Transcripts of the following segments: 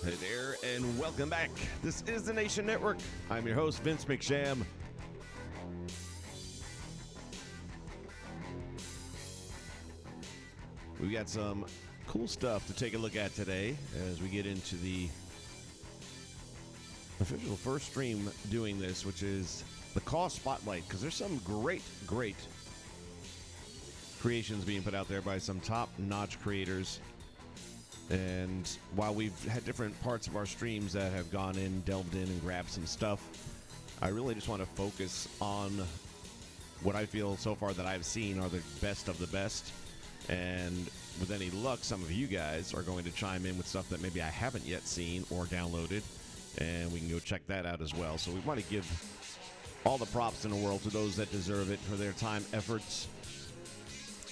Hey there, and welcome back. This is the Nation Network. I'm your host, Vince McSham. We got some cool stuff to take a look at today as we get into the official first stream doing this, which is the CAW Spotlight, because there's some great creations being put out there by some top-notch creators. And while we've had different parts of our streams that have gone in, delved in, and grabbed some stuff, I really just want to focus on what I feel so far that I've seen are the best of the best. And with any luck, some of you guys are going to chime in with stuff that maybe I haven't yet seen or downloaded, and we can go check that out as well. So we want to give all the props in the world to those that deserve it for their time, efforts,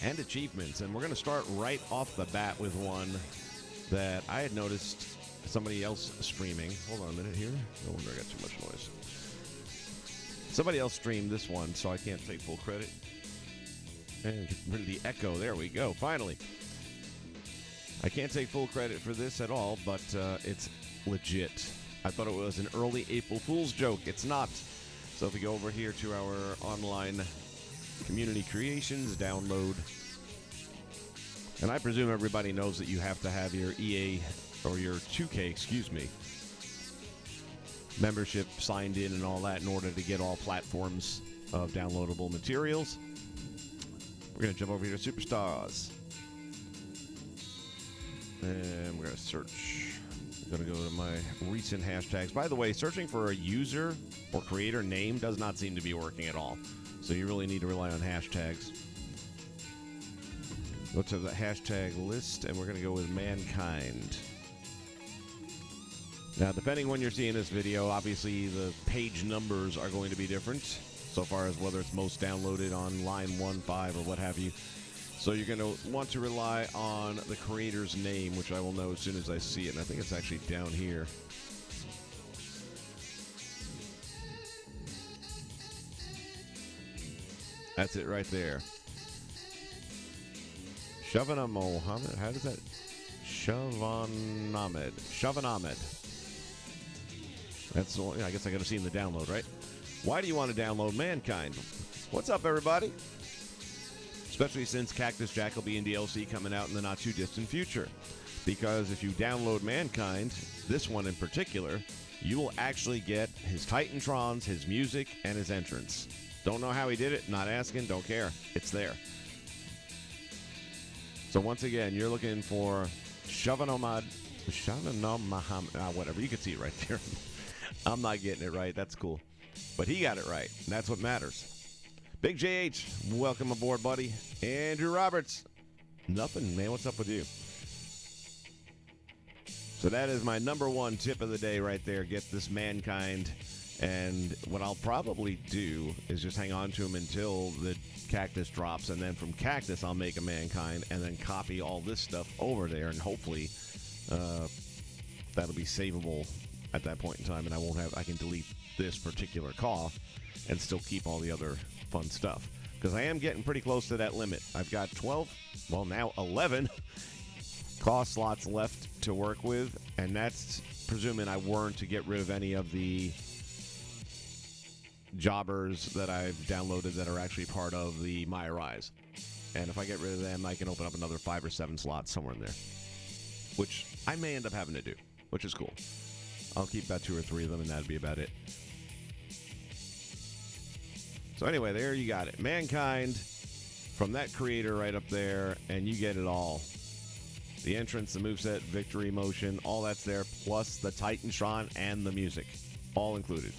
and achievements. And we're going to start right off the bat with one that I had noticed somebody else streaming. Hold on a minute here. No wonder I got too much noise. Somebody else streamed this one, so I can't take full credit. And get rid of the echo. There we go. Finally. I can't take full credit for this at all, but it's legit. I thought it was an early April Fool's joke. It's not. So if we go over here to our online community creations, download. And I presume everybody knows that you have to have your EA or your 2K, membership signed in and all that in order to get all platforms of downloadable materials. We're going to jump over here to Superstars. And we're going to search. I'm going to go to my recent hashtags. By the way, searching for a user or creator name does not seem to be working at all. So you really need to rely on hashtags. Go to the hashtag list, and we're going to go with Mankind. Now, depending when you're seeing this video, obviously the page numbers are going to be different, so far as whether it's most downloaded on line 1, 5, or what have you. So you're going to want to rely on the creator's name, which I will know as soon as I see it, and I think it's actually down here. That's it right there. Shavan Mohammed. How does that? Shavan Ahmed. That's the one. I guess I got to see in the download, right? Why do you want to download Mankind? What's up, everybody? Especially since Cactus Jack will be in DLC coming out in the not too distant future. Because if you download Mankind, this one in particular, you will actually get his Titantrons, his music, and his entrance. Don't know how he did it. Not asking. Don't care. It's there. So once again, you're looking for Shavan Mohammed, whatever. You can see it right there. I'm not getting it right. That's cool. But he got it right. And that's what matters. Big JH, welcome aboard, buddy. Andrew Roberts. Nothing, man. What's up with you? So that is my number one tip of the day right there. Get this Mankind. And what I'll probably do is just hang on to him until the Cactus drops, and then from Cactus I'll make a Mankind and then copy all this stuff over there, and hopefully that'll be savable at that point in time, and I can delete this particular CAW and still keep all the other fun stuff, because I am getting pretty close to that limit. I've got 12, well now 11 CAW slots left to work with, and that's presuming I weren't to get rid of any of the jobbers that I've downloaded that are actually part of the My Rise. And if I get rid of them, I can open up another 5 or 7 slots somewhere in there, which I may end up having to do, which is cool. I'll keep about 2 or 3 of them, and that'd be about it. So anyway, there you got it. Mankind from that creator right up there, and you get it all. The entrance, the moveset, victory motion, all that's there, plus the Titantron and the music, all included.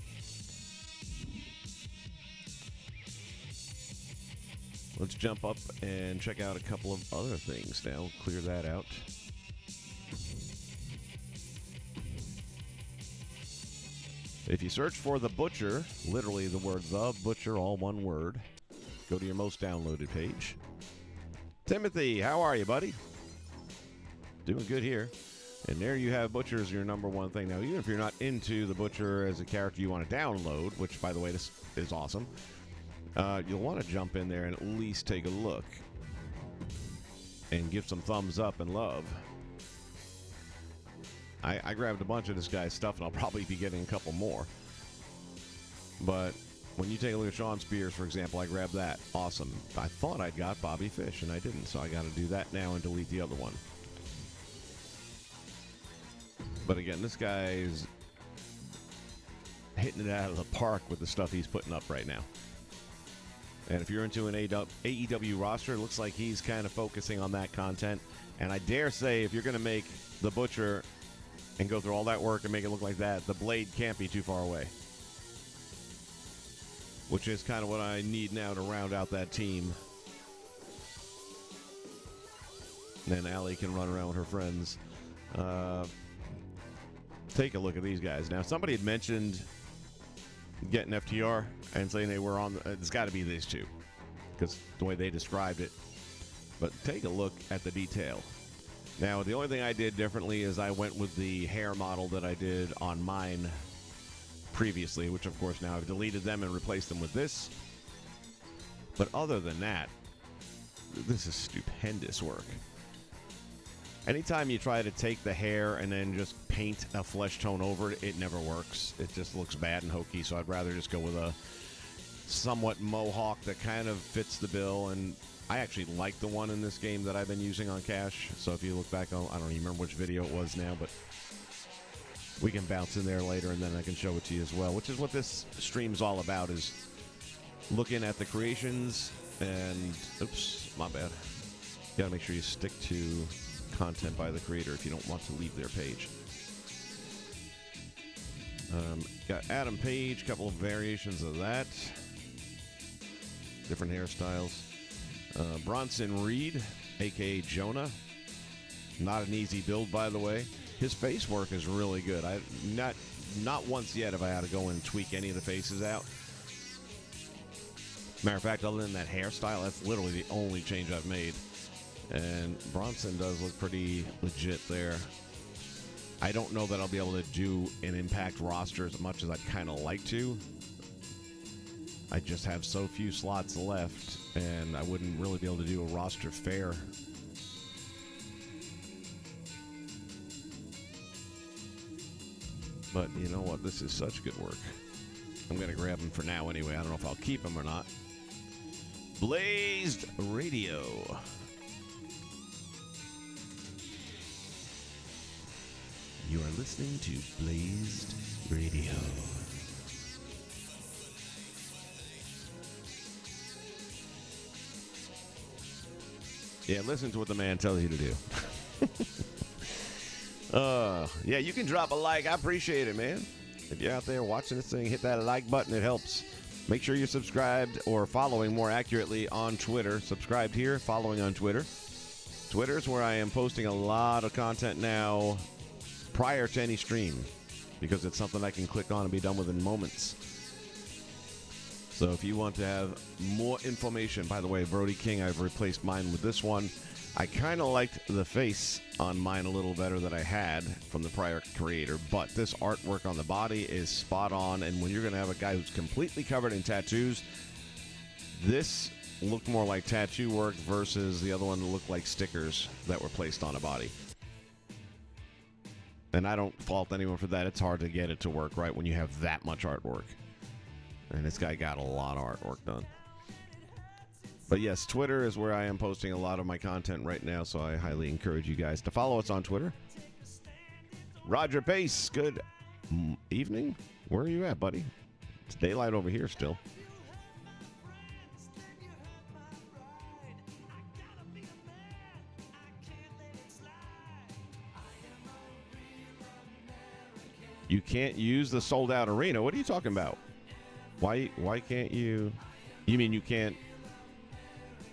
Let's jump up and check out a couple of other things now. Clear that out. If you search for The Butcher, literally the word The Butcher, all one word, go to your most downloaded page. Timothy, how are you, buddy? Doing good here. And there you have Butcher as your number one thing. Now, even if you're not into The Butcher as a character you want to download, which, by the way, this is awesome, you'll want to jump in there and at least take a look and give some thumbs up and love. I grabbed a bunch of this guy's stuff, and I'll probably be getting a couple more. But when you take a look at Sean Spears, for example, I grabbed that. Awesome. I thought I'd got Bobby Fish, and I didn't, so I got to do that now and delete the other one. But again, this guy's hitting it out of the park with the stuff he's putting up right now. And if you're into an AEW roster, it looks like he's kind of focusing on that content. And I dare say, if you're going to make the Butcher and go through all that work and make it look like that, the Blade can't be too far away. Which is kind of what I need now to round out that team. And then Allie can run around with her friends. Take a look at these guys. Now, somebody had mentioned getting FTR and saying they were on. It's got to be these two, because the way they described it. But take a look at the detail. Now, the only thing I did differently is I went with the hair model that I did on mine previously, which of course now I've deleted them and replaced them with this. But other than that, this is stupendous work. Anytime you try to take the hair and then just paint a flesh tone over it, it never works. It just looks bad and hokey, so I'd rather just go with a somewhat mohawk that kind of fits the bill. And I actually like the one in this game that I've been using on Cash. So if you look back on, I don't even remember which video it was now, but we can bounce in there later and then I can show it to you as well, which is what this stream's all about, is looking at the creations and, oops, my bad. You gotta make sure you stick to content by the creator if you don't want to leave their page. Got Adam Page, couple of variations of that. Different hairstyles. Bronson Reed, a.k.a. Jonah. Not an easy build, by the way. His face work is really good. Not once yet have I had to go and tweak any of the faces out. Matter of fact, other than that hairstyle, that's literally the only change I've made. And Bronson does look pretty legit there. I don't know that I'll be able to do an Impact roster as much as I'd kind of like to. I just have so few slots left, and I wouldn't really be able to do a roster fair. But you know what? This is such good work. I'm going to grab him for now anyway. I don't know if I'll keep him or not. Blazed Radio. You are listening to Blazed Radio. Yeah, listen to what the man tells you to do. Yeah, you can drop a like. I appreciate it, man. If you're out there watching this thing, hit that like button. It helps. Make sure you're subscribed, or following more accurately, on Twitter. Subscribed here, following on Twitter. Twitter's where I am posting a lot of content now prior to any stream, because it's something I can click on and be done with in moments. So if you want to have more information, by the way, Brody King, I've replaced mine with this one. I kind of liked the face on mine a little better than I had from the prior creator, but this artwork on the body is spot on, and when you're going to have a guy who's completely covered in tattoos, this looked more like tattoo work versus the other one that looked like stickers that were placed on a body. And I don't fault anyone for that. It's hard to get it to work right when you have that much artwork. And this guy got a lot of artwork done. But yes, Twitter is where I am posting a lot of my content right now, so I highly encourage you guys to follow us on Twitter. Roger Pace, good evening. Where are you at, buddy? It's daylight over here still. You can't use the sold-out arena. What are you talking about? Why can't you? You mean you can't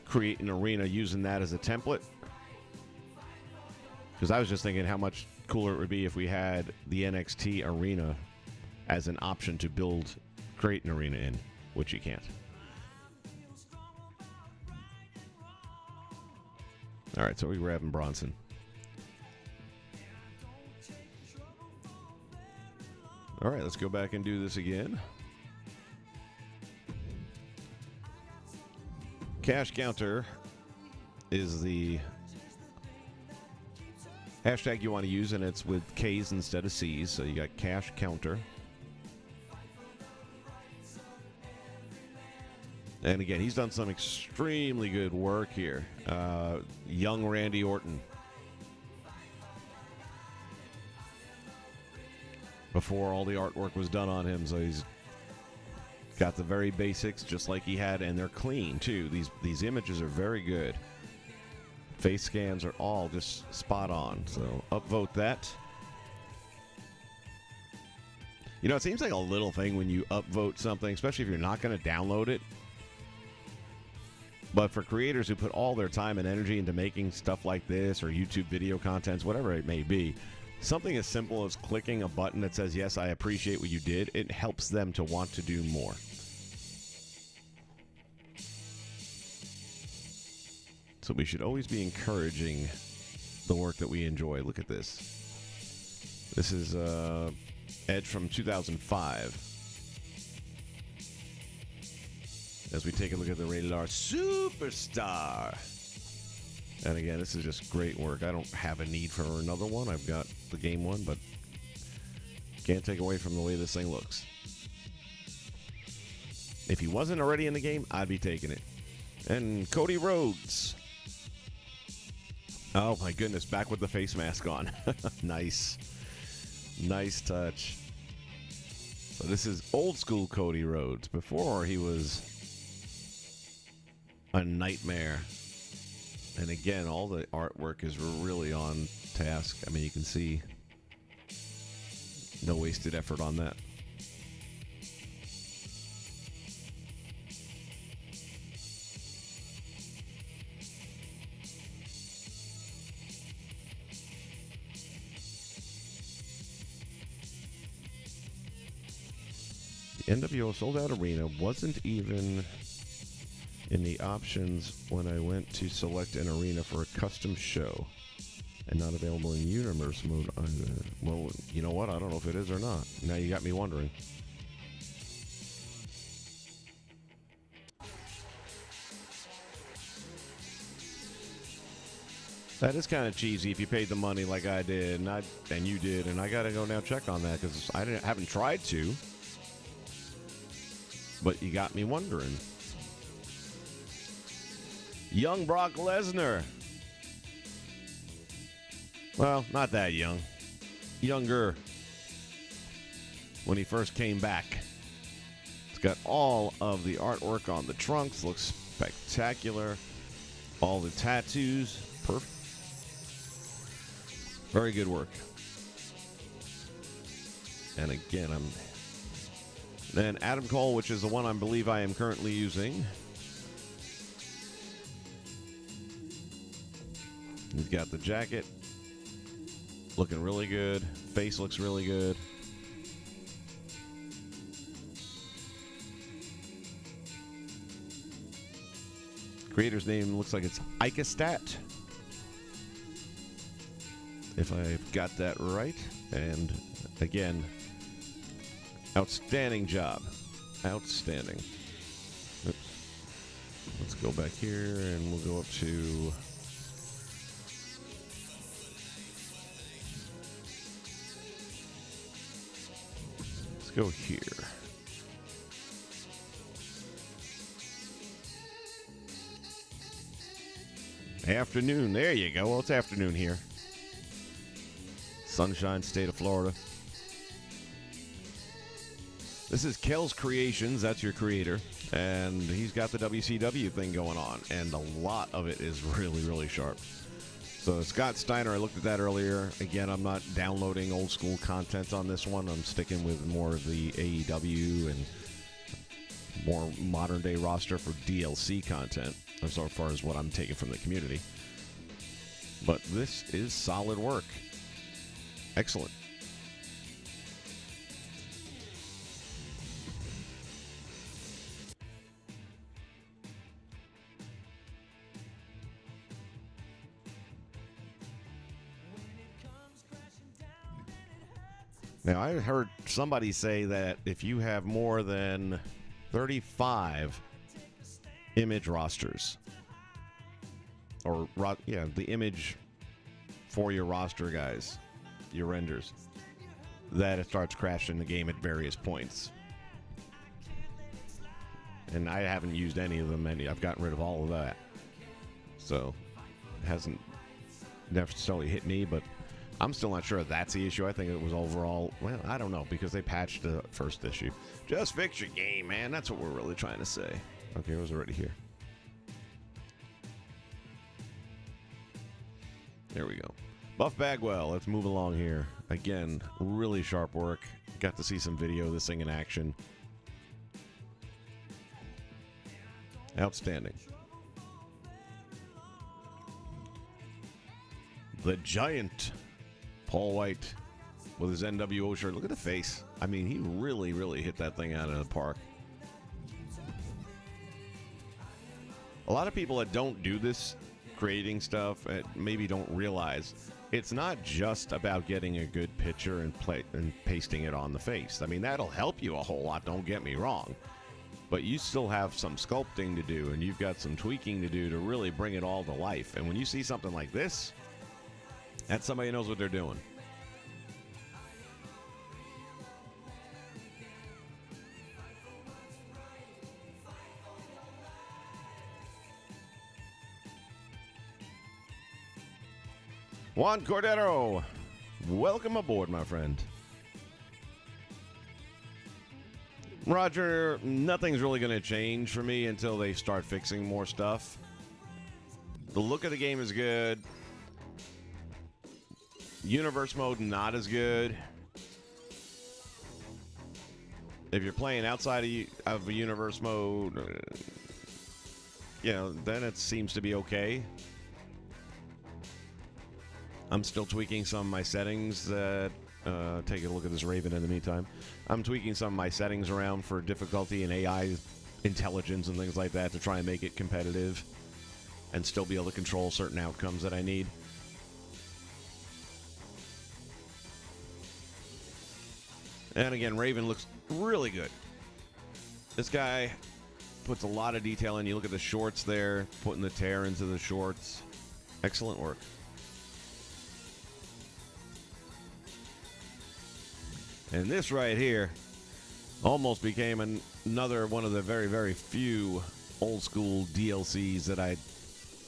create an arena using that as a template? Because I was just thinking how much cooler it would be if we had the NXT arena as an option to create an arena in, which you can't. All right, so we're grabbing Bronson. All right, let's go back and do this again. Cash counter is the hashtag you want to use, and it's with K's instead of C's. So you got cash counter. And again, he's done some extremely good work here. Young Randy Orton. Before all the artwork was done on him, so he's got the very basics just like he had, and they're clean too. These images are very good. Face scans are all just spot on. So upvote that. You know, it seems like a little thing when you upvote something, especially if you're not going to download it. But for creators who put all their time and energy into making stuff like this or YouTube video contents, whatever it may be, something as simple as clicking a button that says, yes, I appreciate what you did, it helps them to want to do more. So we should always be encouraging the work that we enjoy. Look at this. This is Edge from 2005. As we take a look at the Rated R Superstar. And again, this is just great work. I don't have a need for another one. I've got the game one, but can't take away from the way this thing looks. If he wasn't already in the game, I'd be taking it. And Cody Rhodes. Oh my goodness, back with the face mask on. Nice. Nice touch. So this is old school Cody Rhodes. Before he was a nightmare. And again, all the artwork is really on task. I mean, you can see no wasted effort on that. The NWO Sold Out Arena wasn't even in the options when I went to select an arena for a custom show, and not available in universe mode. Well, you know what? I don't know if it is or not. Now you got me wondering. That is kind of cheesy if you paid the money like I did, and you did, and I got to go now check on that because I haven't tried to. But you got me wondering. Young Brock Lesnar. Well, not that young. Younger. When he first came back. It's got all of the artwork on the trunks. Looks spectacular. All the tattoos. Perfect. Very good work. And again, Then Adam Cole, which is the one I believe I am currently using. He's got the jacket. Looking really good. Face looks really good. Creator's name looks like it's Icastat. If I've got that right. And again, outstanding job. Outstanding. Oops. Let's go back here and we'll go up to... Let's go here. Afternoon. There you go. Well, it's afternoon here. Sunshine State of Florida. This is Kel's Creations. That's your creator. And he's got the WCW thing going on. And a lot of it is really, really sharp. So Scott Steiner, I looked at that earlier. Again, I'm not downloading old school content on this one. I'm sticking with more of the AEW and more modern day roster for DLC content, as far as what I'm taking from the community. But this is solid work. Excellent. Now, I heard somebody say that if you have more than 35 image rosters, or, yeah, the image for your roster guys, your renders, that it starts crashing the game at various points. And I haven't used any of them. I've gotten rid of all of that. So it hasn't necessarily hit me, but I'm still not sure if that's the issue. I think it was overall, well, I don't know, because they patched the first issue. Just fix your game, man. That's what we're really trying to say. Okay, it was already here. There we go. Buff Bagwell, let's move along here. Again, really sharp work. Got to see some video of this thing in action. Outstanding. The Giant, Paul White, with his NWO shirt. Look at the face. I mean, he really, really hit that thing out of the park. A lot of people that don't do this, creating stuff, maybe don't realize it's not just about getting a good picture and pasting it on the face. I mean, that'll help you a whole lot, don't get me wrong. But you still have some sculpting to do, and you've got some tweaking to do to really bring it all to life. And when you see something like this, that's somebody who knows what they're doing. Juan Cordero, welcome aboard, my friend. Roger, nothing's really going to change for me until they start fixing more stuff. The look of the game is good. Universe mode, not as good. If you're playing outside of a universe mode, you know, then it seems to be okay. I'm still tweaking some of my settings. Take a look at this Raven in the meantime. I'm tweaking some of my settings around for difficulty and AI intelligence and things like that to try and make it competitive and still be able to control certain outcomes that I need. And again, Raven looks really good. This guy puts a lot of detail in. You look at the shorts there, putting the tear into the shorts. Excellent work. And this right here almost became another one of the very, very few old school DLCs that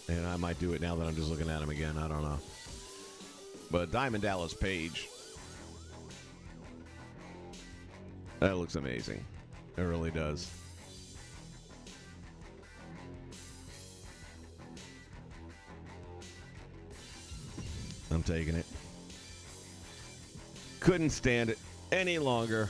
and I might do it now that I'm just looking at him again. I don't know. But Diamond Dallas Page. That looks amazing. It really does. I'm taking it. Couldn't stand it any longer.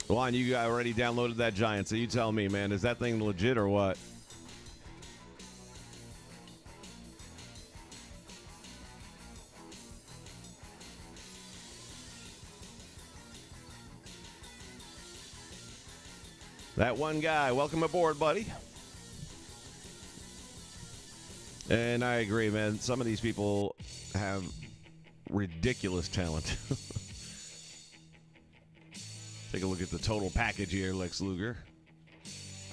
Juan, you already downloaded that Giant, so you tell me, man, is that thing legit or what? That one guy, welcome aboard, buddy. And I agree, man. Some of these people have ridiculous talent. Take a look at the total package here, Lex Luger.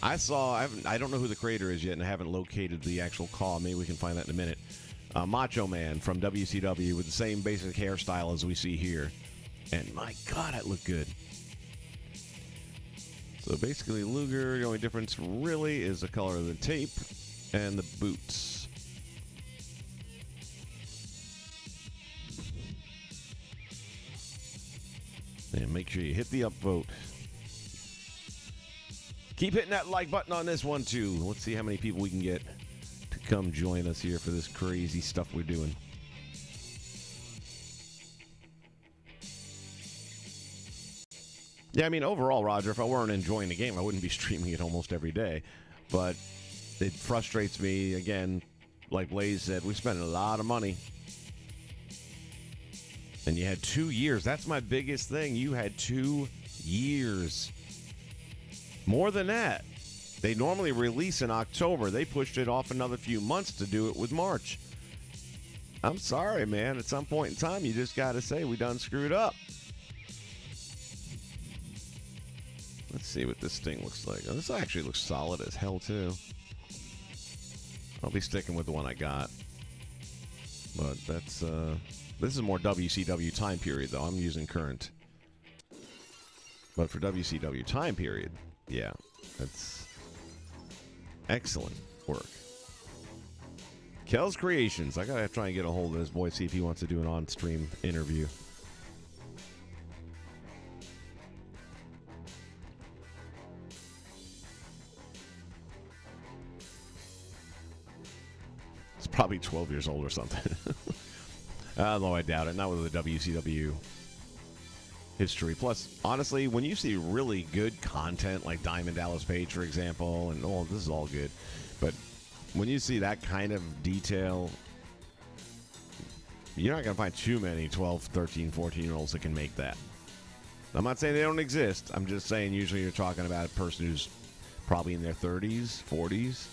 I don't know who the creator is yet, and I haven't located the actual CAW. Maybe we can find that in a minute. Macho Man from WCW with the same basic hairstyle as we see here. And my God, that looked good. So basically, Luger, the only difference really is the color of the tape and the boots. And make sure you hit the upvote. Keep hitting that like button on this one, too. Let's see how many people we can get to come join us here for this crazy stuff we're doing. Yeah, I mean, overall, Roger, if I weren't enjoying the game, I wouldn't be streaming it almost every day. But it frustrates me, again, like Blaze said, we spent a lot of money. And you had 2 years. That's my biggest thing. You had 2 years. More than that. They normally release in October. They pushed it off another few months to do it with March. I'm sorry, man. At some point in time, you just got to say, we done screwed up. Let's see what this thing looks like. Oh, this actually looks solid as hell, too. I'll be sticking with the one I got. But that's, this is more WCW time period, though. I'm using current. But for WCW time period, yeah, that's excellent work. Kel's Creations. I gotta try and get a hold of this boy, see if he wants to do an on-stream interview. It's probably 12 years old or something. Although I doubt it. Not with the WCW history. Plus, honestly, when you see really good content like Diamond Dallas Page, for example, and this is all good, but when you see that kind of detail, you're not going to find too many 12, 13, 14-year-olds that can make that. I'm not saying they don't exist. I'm just saying usually you're talking about a person who's probably in their 30s, 40s.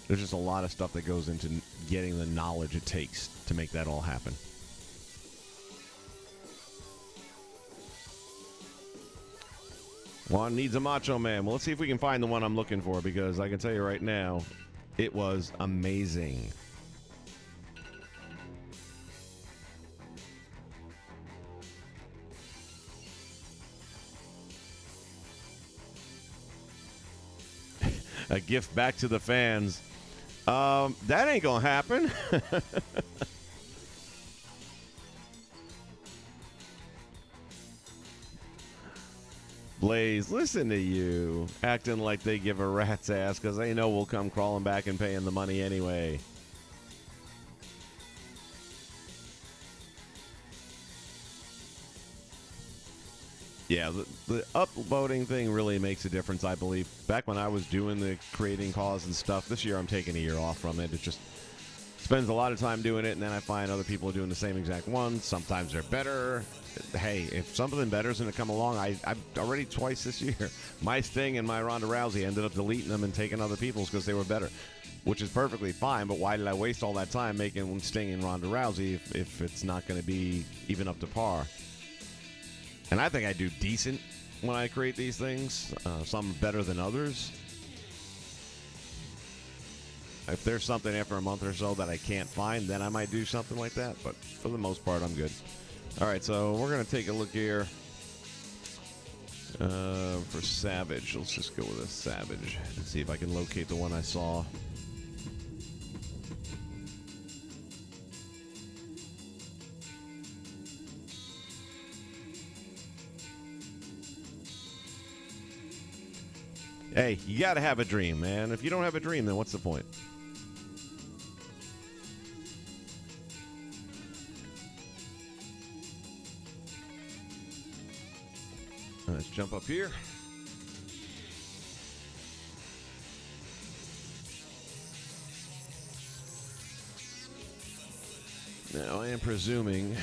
There's just a lot of stuff that goes into getting the knowledge it takes to make that all happen. Juan needs a Macho Man. Well, let's see if we can find the one I'm looking for, because I can tell you right now, it was amazing. A gift back to the fans. That ain't gonna happen. Blaze, listen to you. Acting like they give a rat's ass because they know we'll come crawling back and paying the money anyway. Yeah, the upvoting thing really makes a difference, I believe. Back when I was doing the creating CAWs and stuff, this year I'm taking a year off from it. It just spends a lot of time doing it, and then I find other people are doing the same exact ones. Sometimes they're better. Hey, if something better is going to come along, I've already twice this year. My Sting and my Ronda Rousey ended up deleting them and taking other people's because they were better, which is perfectly fine. But why did I waste all that time making Sting and Ronda Rousey if it's not going to be even up to par? And I think I do decent when I create these things. Some better than others. If there's something after a month or so that I can't find, then I might do something like that. But for the most part, I'm good. All right, so we're going to take a look here for Savage. Let's just go with a Savage and see if I can locate the one I saw. Hey, you got to have a dream, man. If you don't have a dream, then what's the point? Let's jump up here. Now, I am presuming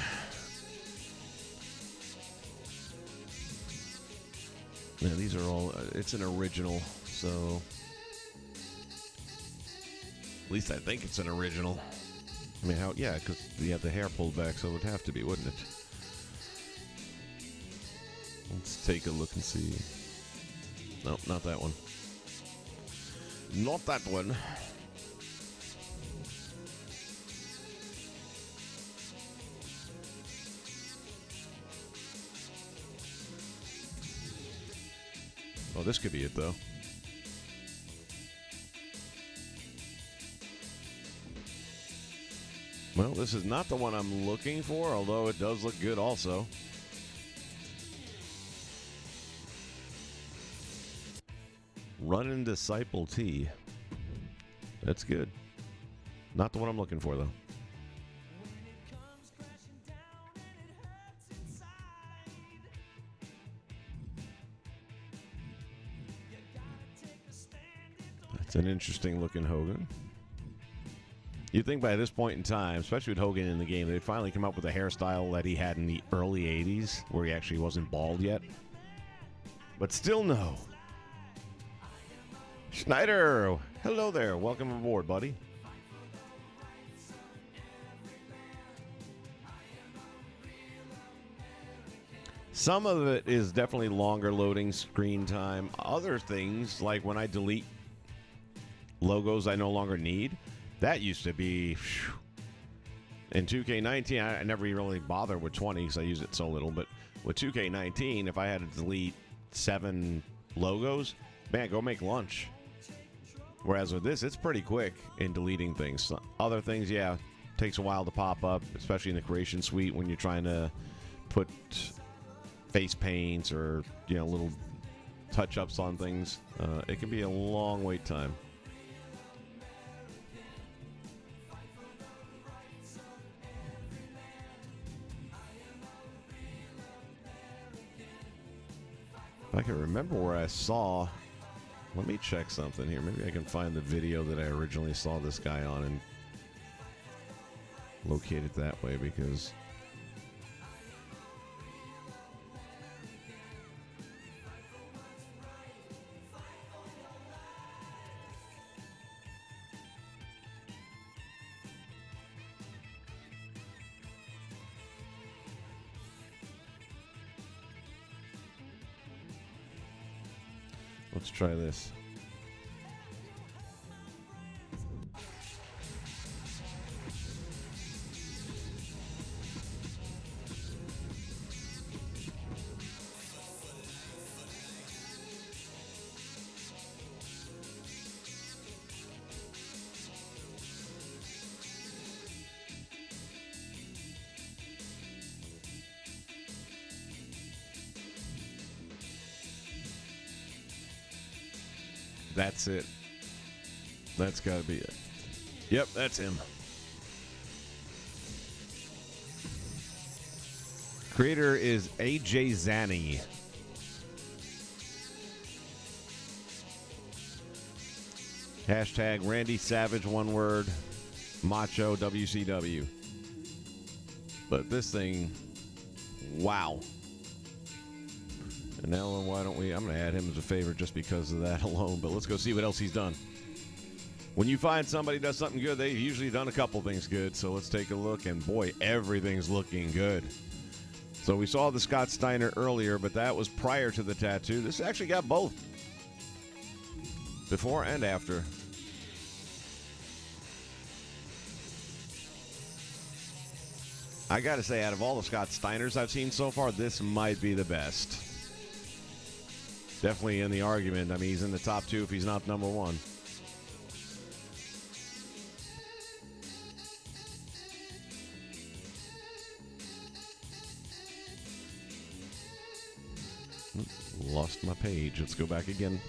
yeah, these are all, it's an original, so at least I think it's an original. I mean, yeah, because you have the hair pulled back, so it would have to be, wouldn't it? Let's take a look and see. Nope, not that one. Not that one. Oh, this could be it, though. Well, this is not the one I'm looking for, although it does look good also. Running Disciple T. That's good. Not the one I'm looking for, though. That's an interesting looking Hogan. You'd think by this point in time, especially with Hogan in the game, they'd finally come up with a hairstyle that he had in the early 80s, where he actually wasn't bald yet. But still no. Schneider, hello there. Welcome aboard, buddy. Some of it is definitely longer loading screen time. Other things, like when I delete logos I no longer need. That used to be... Whew. In 2K19, I never really bothered with 20 because I use it so little. But with 2K19, if I had to delete 7 logos, man, go make lunch. Whereas with this, it's pretty quick in deleting things. Other things, yeah, takes a while to pop up, especially in the creation suite when you're trying to put face paints or, you know, little touch-ups on things. It can be a long wait time. I can remember where I saw... Let me check something here. Maybe I can find the video that I originally saw this guy on and locate it that way, because... Let's try this. That's it. That's got to be it. Yep, that's him. Creator is AJ Zani. Hashtag Randy Savage, one word, Macho WCW. But this thing, wow. And now, why don't we... I'm going to add him as a favorite just because of that alone. But let's go see what else he's done. When you find somebody does something good, they've usually done a couple things good. So let's take a look. And boy, everything's looking good. So we saw the Scott Steiner earlier, but that was prior to the tattoo. This actually got both. Before and after. I got to say, out of all the Scott Steiners I've seen so far, this might be the best. Definitely in the argument. I mean, he's in the top 2 if he's not number 1. Lost my page. Let's go back again.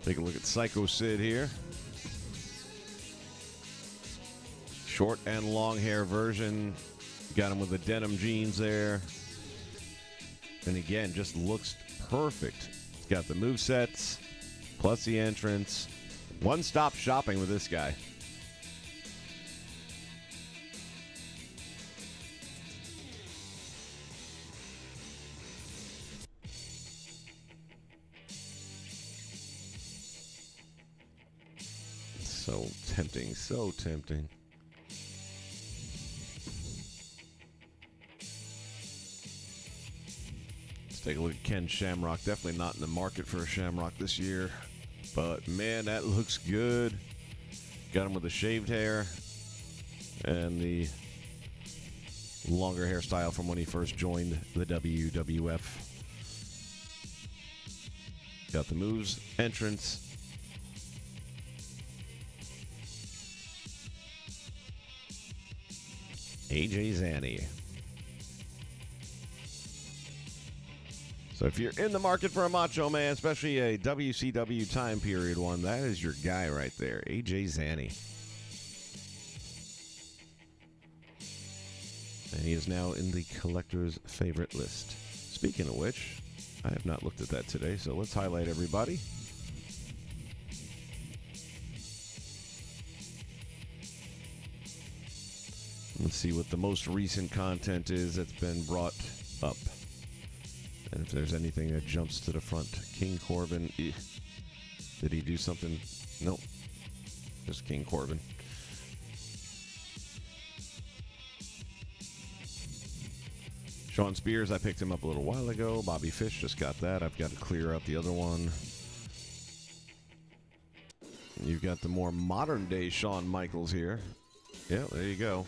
Take a look at Psycho Sid here. Short and long hair version. Got him with the denim jeans there. And again, just looks perfect. It's got the movesets, plus the entrance. One-stop shopping with this guy. So tempting, so tempting. Take a look at Ken Shamrock. Definitely not in the market for a Shamrock this year. But, man, that looks good. Got him with the shaved hair and the longer hairstyle from when he first joined the WWF. Got the moves, entrance. AJ Zani. So if you're in the market for a Macho Man, especially a WCW time period one, that is your guy right there, AJ Zani. And he is now in the collector's favorite list. Speaking of which, I have not looked at that today, so let's highlight everybody. Let's see what the most recent content is that's been brought up. And if there's anything that jumps to the front. King Corbin. Did he do something? Nope. Just King Corbin. Sean Spears, I picked him up a little while ago. Bobby Fish just got that. I've got to clear out the other one. You've got the more modern day Shawn Michaels here. Yeah, there you go.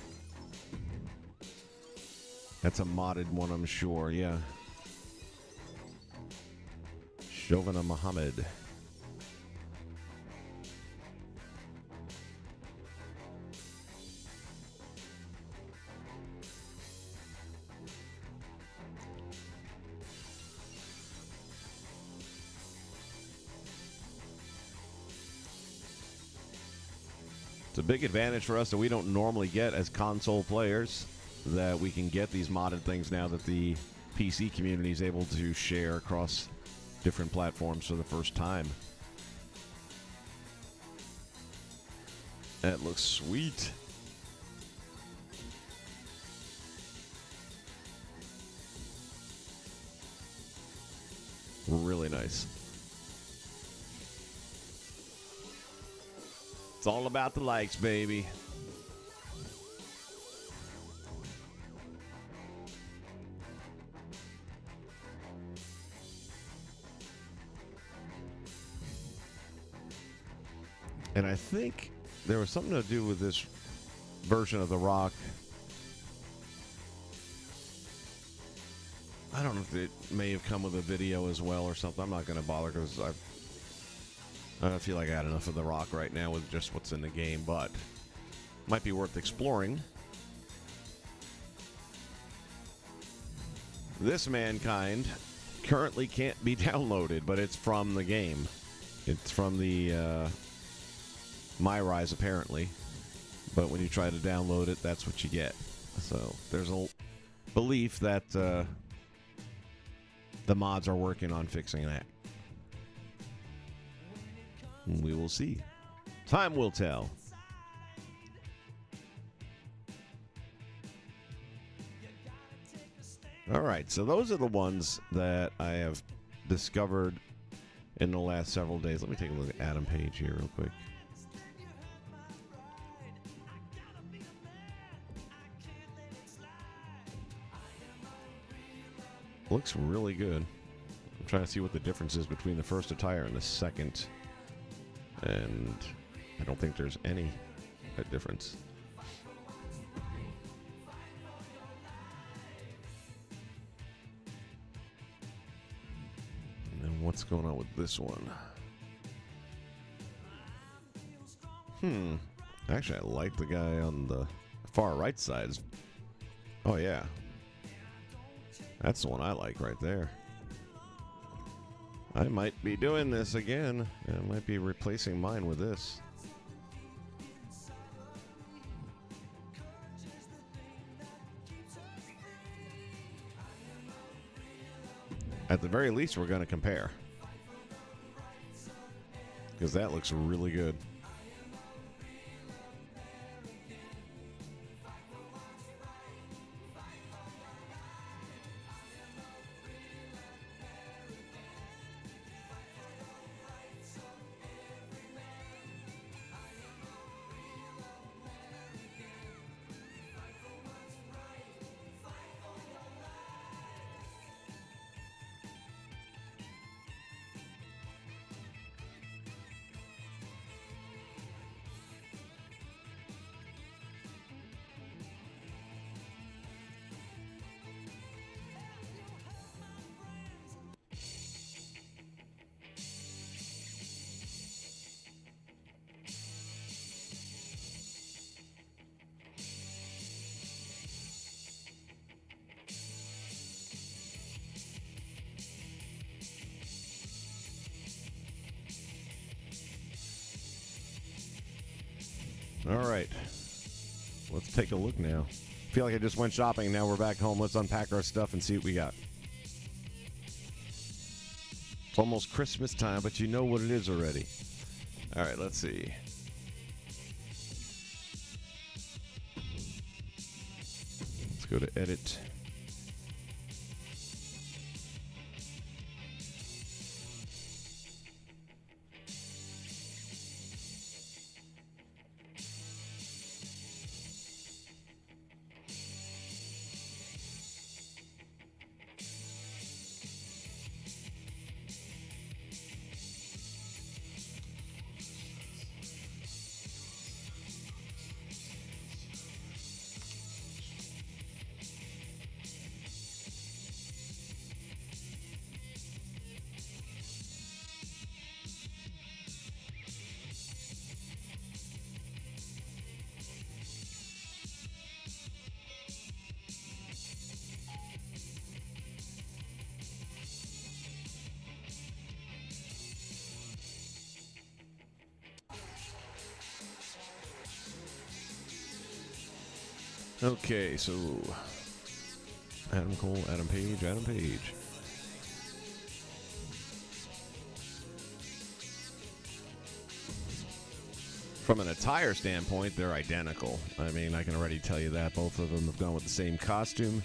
That's a modded one, I'm sure. Yeah. Shovana Muhammad. It's a big advantage for us that we don't normally get as console players, that we can get these modded things now that the PC community is able to share across different platforms for the first time. That looks sweet. Really nice. It's all about the likes, baby. And I think there was something to do with this version of The Rock. I don't know if it may have come with a video as well or something. I'm not going to bother because I don't feel like I had enough of The Rock right now with just what's in the game, but might be worth exploring. This Mankind currently can't be downloaded, but it's from the game. It's from the My Rise, apparently. But when you try to download it, that's what you get. So there's a belief that the mods are working on fixing that. We will see. Time will tell. All right, so those are the ones that I have discovered in the last several days. Let me take a look at Adam Page here real quick. Looks really good. I'm trying to see what the difference is between the first attire and the second. And I don't think there's any difference. And then what's going on with this one? Actually, I like the guy on the far right side. Oh, yeah. That's the one I like right there. I might be doing this again. I might be replacing mine with this. At the very least, we're going to compare. Because that looks really good. All right, let's take a look now. I feel like I just went shopping. Now we're back home. Let's unpack our stuff and see what we got. It's almost Christmas time, but you know what it is already. All right, let's see. Let's go to edit. Okay, so Adam Cole, Adam Page, Adam Page. From an attire standpoint, they're identical. I mean, I can already tell you that. Both of them have gone with the same costume.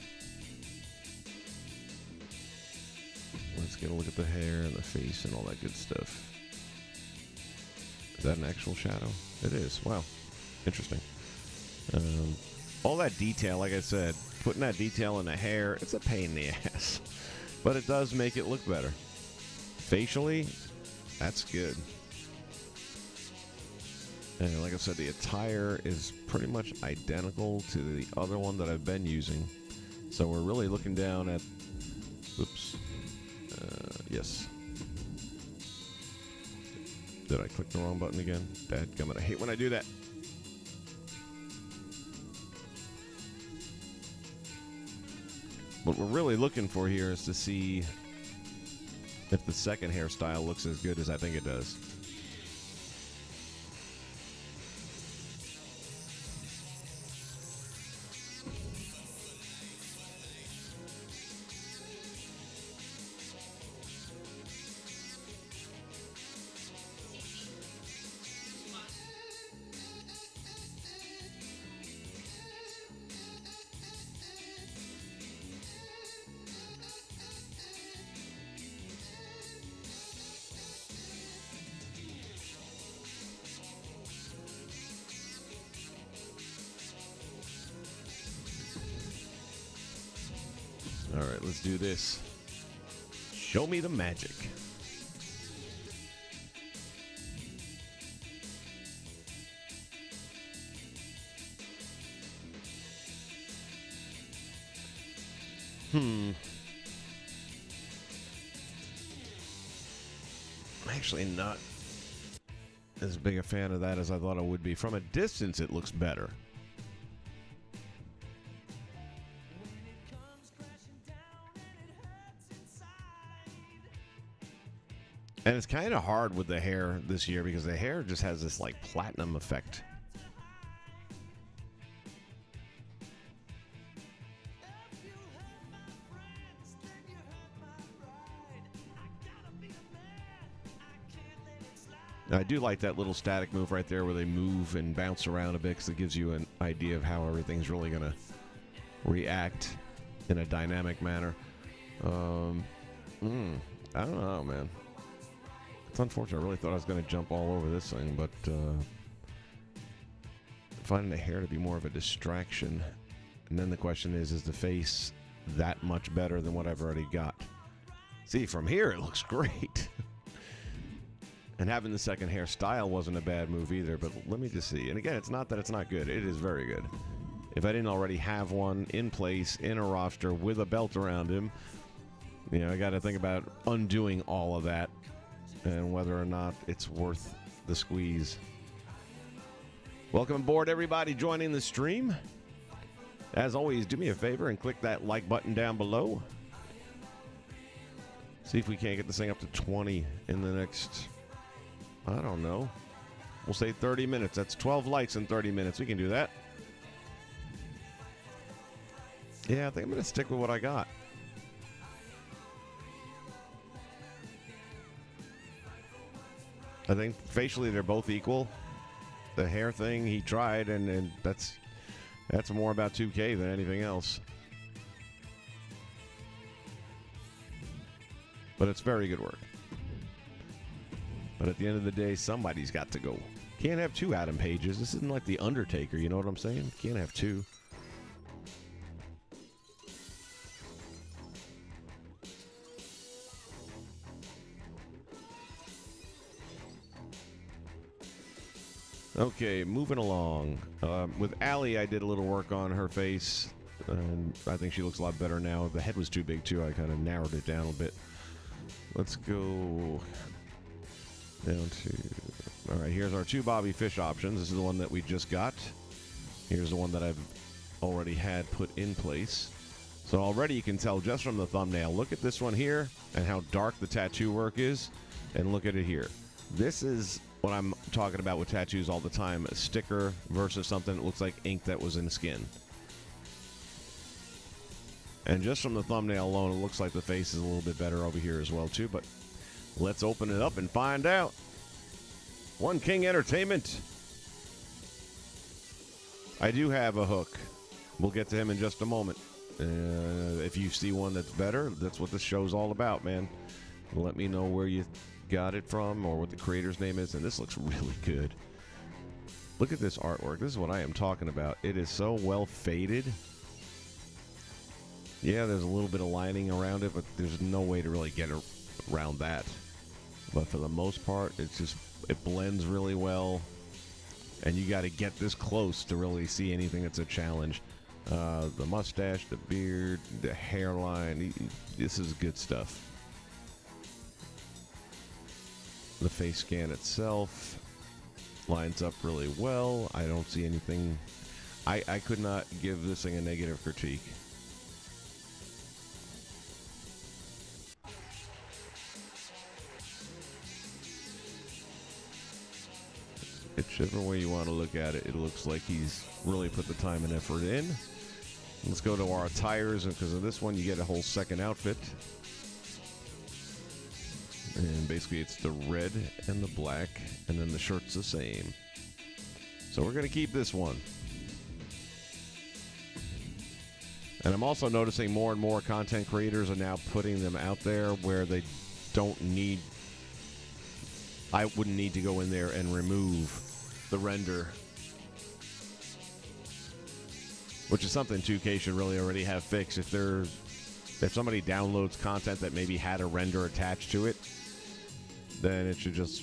Let's get a look at the hair and the face and all that good stuff. Is that an actual shadow? It is. Wow. Interesting. All that detail, like I said, putting that detail in the hair, it's a pain in the ass. But it does make it look better. Facially, that's good. And like I said, the attire is pretty much identical to the other one that I've been using. So we're really looking down at... Oops. Yes. Did I click the wrong button again? Dadgummit, I hate when I do that. What we're really looking for here is to see if the second hairstyle looks as good as I think it does. All right, let's do this. Show me the magic. I'm actually not as big a fan of that as I thought I would be. From a distance, it looks better. And it's kind of hard with the hair this year because the hair just has this like platinum effect. I do like that little static move right there where they move and bounce around a bit because it gives you an idea of how everything's really going to react in a dynamic manner. I don't know, man. It's unfortunate. I really thought I was going to jump all over this thing, but finding the hair to be more of a distraction. And then the question is the face that much better than what I've already got? See, from here, it looks great. And having the second hairstyle wasn't a bad move either, but let me just see. And again, it's not that it's not good. It is very good. If I didn't already have one in place, in a roster, with a belt around him, you know, I got to think about undoing all of that and whether or not it's worth the squeeze. Welcome aboard, everybody joining the stream. As always, do me a favor and click that like button down below. See if we can't get this thing up to 20 in the next... I don't know. We'll say 30 minutes. That's 12 likes in 30 minutes. We can do that. Yeah, I think I'm going to stick with what I got. I think facially they're both equal. The hair thing he tried, and that's more about 2K than anything else. But it's very good work. But at the end of the day, somebody's got to go. Can't have two Adam Pages. This isn't like The Undertaker, you know what I'm saying? Can't have two. Okay, moving along. With Allie, I did a little work on her face, and I think she looks a lot better now. The head was too big, too. I kind of narrowed it down a bit. Let's go... down to... All right, here's our two Bobby Fish options. This is the one that we just got. Here's the one that I've already had put in place. So already you can tell just from the thumbnail. Look at this one here and how dark the tattoo work is. And look at it here. This is what I'm talking about with tattoos all the time. A sticker versus something that looks like ink that was in skin. And just from the thumbnail alone, it looks like the face is a little bit better over here as well, too. But let's open it up and find out. One King Entertainment. I do have a hook. We'll get to him in just a moment. If you see one that's better, that's what this show's all about, man. Let me know where you got it from or what the creator's name is. And this looks really good. Look at this artwork. This is what I am talking about. It is so well faded. Yeah, there's a little bit of lining around it, but there's no way to really get around that. But for the most part, it blends really well. And you got to get this close to really see anything that's a challenge. The mustache, the beard, the hairline. This is good stuff. The face scan itself lines up really well. I don't see anything. I could not give this thing a negative critique. Whichever way you want to look at it, it looks like he's really put the time and effort in. Let's go to our attires, and because of this one, you get a whole second outfit. And basically, it's the red and the black, and then the shirt's the same. So we're going to keep this one. And I'm also noticing more and more content creators are now putting them out there where they don't need... I wouldn't need to go in there and remove the render, which is something 2K should really already have fixed. If somebody downloads content that maybe had a render attached to it, then it should just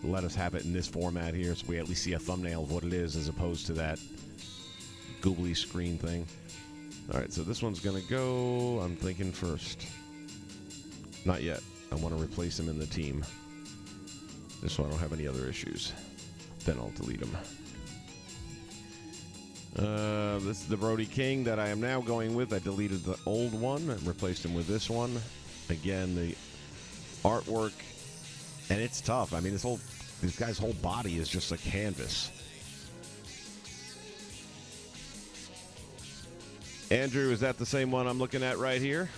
let us have it in this format here, so we at least see a thumbnail of what it is as opposed to that googly screen thing. All right, so this one's gonna go, I'm thinking first. Not yet. I want to replace him in the team, just so I don't have any other issues. Then I'll delete them. This is the Brody King that I am now going with. I deleted the old one and replaced him with this one. Again, the artwork, and it's tough. I mean, this guy's whole body is just a canvas. Andrew, is that the same one I'm looking at right here?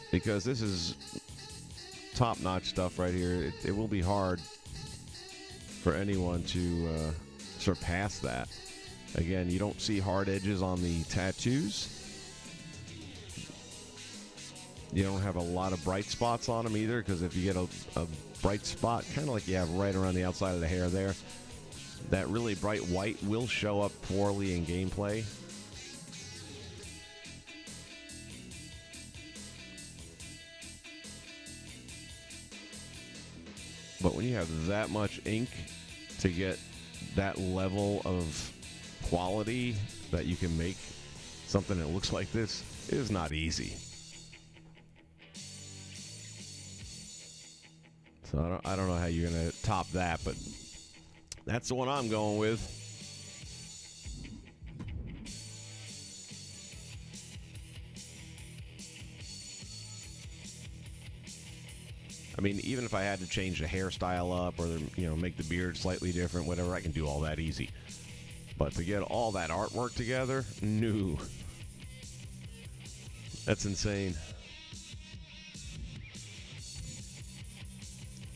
Because this is top-notch stuff right here. It will be hard for anyone to surpass that. Again, you don't see hard edges on the tattoos. You don't have a lot of bright spots on them either, because if you get a bright spot, kind of like you have right around the outside of the hair there, that really bright white will show up poorly in gameplay. But when you have that much ink to get that level of quality that you can make something that looks like this, it is not easy. So I don't know how you're going to top that, but that's the one I'm going with. I mean, even if I had to change the hairstyle up or, make the beard slightly different, whatever, I can do all that easy. But to get all that artwork together, no. That's insane.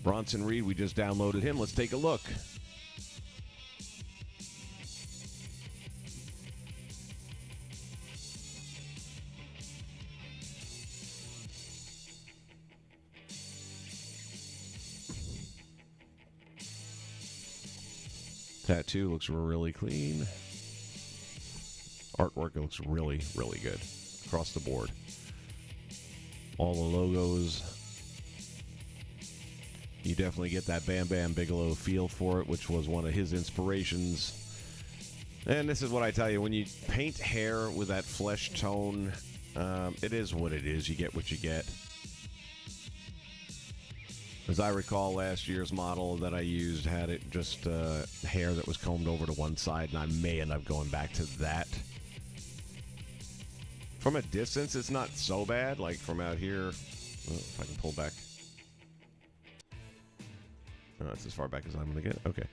Bronson Reed, we just downloaded him. Let's take a look. Tattoo looks really clean. Artwork looks really, really good across the board. All the logos. You definitely get that Bam Bam Bigelow feel for it, which was one of his inspirations. And this is what I tell you, when you paint hair with that flesh tone, it is what it is. You get what you get. As I recall, last year's model that I used had it just hair that was combed over to one side, and I may end up going back to that. From a distance, it's not so bad. Like from out here, if I can pull back. Oh, that's as far back as I'm going to get. Okay.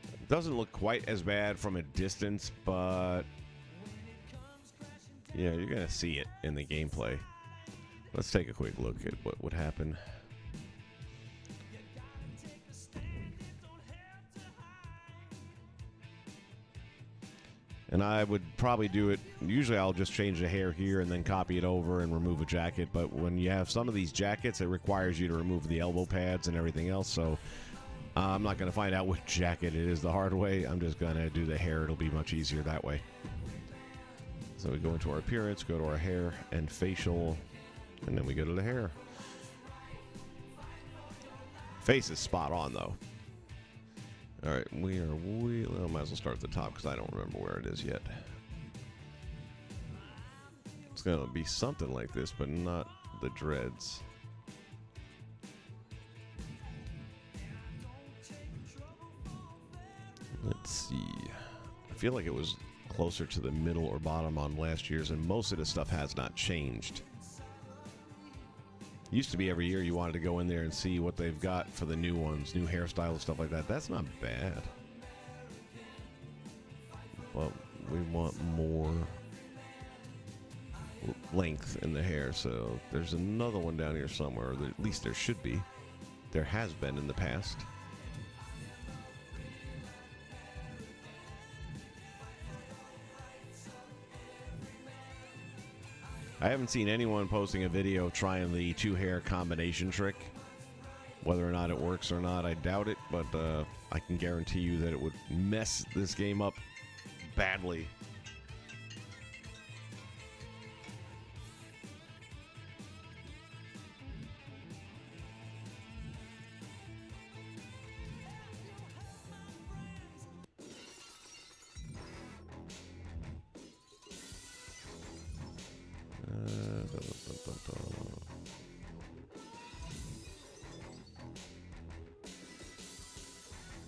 It doesn't look quite as bad from a distance, but Yeah, you're going to see it in the gameplay. Let's take a quick look at what would happen. And I would probably do it, usually I'll just change the hair here and then copy it over and remove a jacket. But when you have some of these jackets, it requires you to remove the elbow pads and everything else. So I'm not going to find out which jacket it is the hard way. I'm just going to do the hair. It'll be much easier that way. So we go into our appearance, go to our hair and facial, and then we go to the hair. Face is spot on, though. All right, well, might as well start at the top because I don't remember where it is yet. It's going to be something like this, but not the dreads. Let's see. I feel like it was closer to the middle or bottom on last year's, and most of the stuff has not changed. Used to be every year you wanted to go in there and see what they've got for the new ones, new hairstyles, stuff like that. That's not bad. But we want more length in the hair, so there's another one down here somewhere. At least there should be. There has been in the past. I haven't seen anyone posting a video trying the two hair combination trick. Whether or not it works or not, I doubt it, but I can guarantee you that it would mess this game up badly.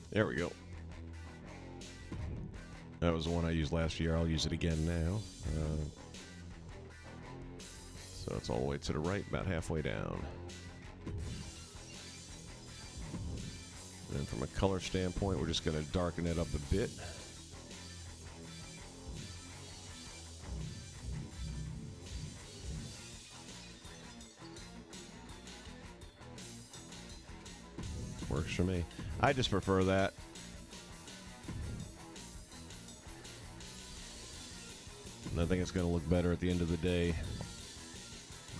There we go. That was the one I used last year. I'll use it again now. So it's all the way to the right, about halfway down. And then from a color standpoint, we're just going to darken it up a bit. Works for me. I just prefer that. And I think it's going to look better at the end of the day.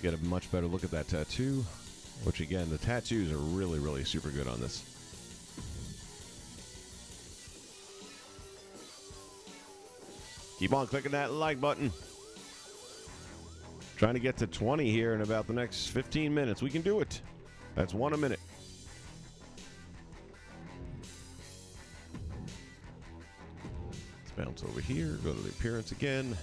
Get a much better look at that tattoo. Which, again, the tattoos are really, really super good on this. Keep on clicking that like button. Trying to get to 20 here in about the next 15 minutes. We can do it. That's one a minute. Bounce over here, go to the appearance again.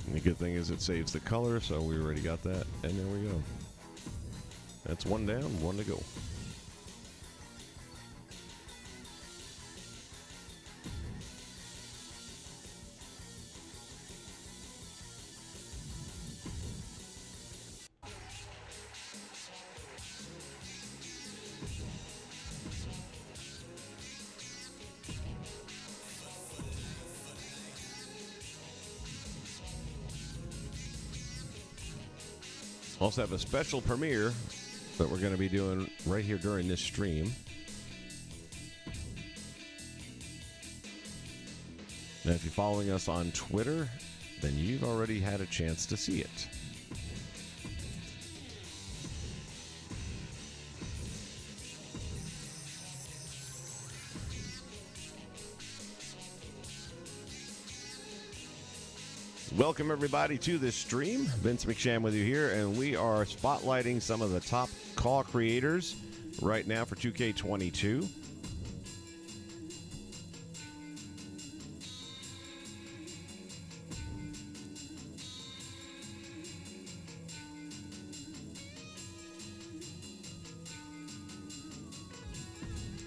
And the good thing is it saves the color, so we already got that. And there we go. That's one down, one to go. Also have a special premiere that we're going to be doing right here during this stream. Now, if you're following us on Twitter, then you've already had a chance to see it. Welcome, everybody, to this stream. Vince McSham with you here, and we are spotlighting some of the top CAW creators right now for 2K22.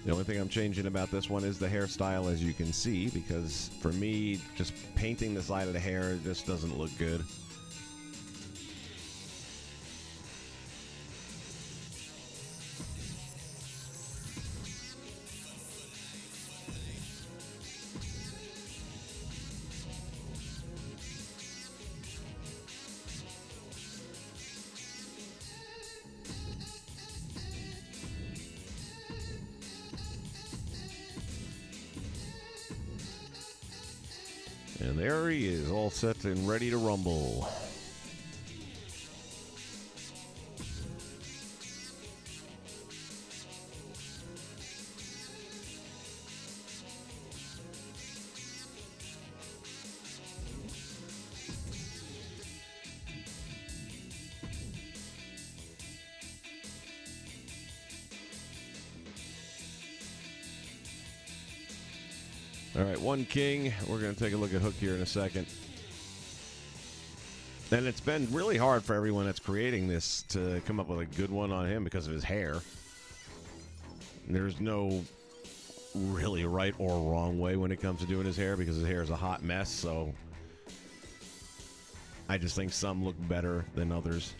The only thing I'm changing about this one is the hairstyle, as you can see, because for me, just painting the side of the hair just doesn't look good. And there he is, all set and ready to rumble. All right, one king. We're going to take a look at Hook here in a second. And it's been really hard for everyone that's creating this to come up with a good one on him because of his hair. There's no really right or wrong way when it comes to doing his hair because his hair is a hot mess, so I just think some look better than others.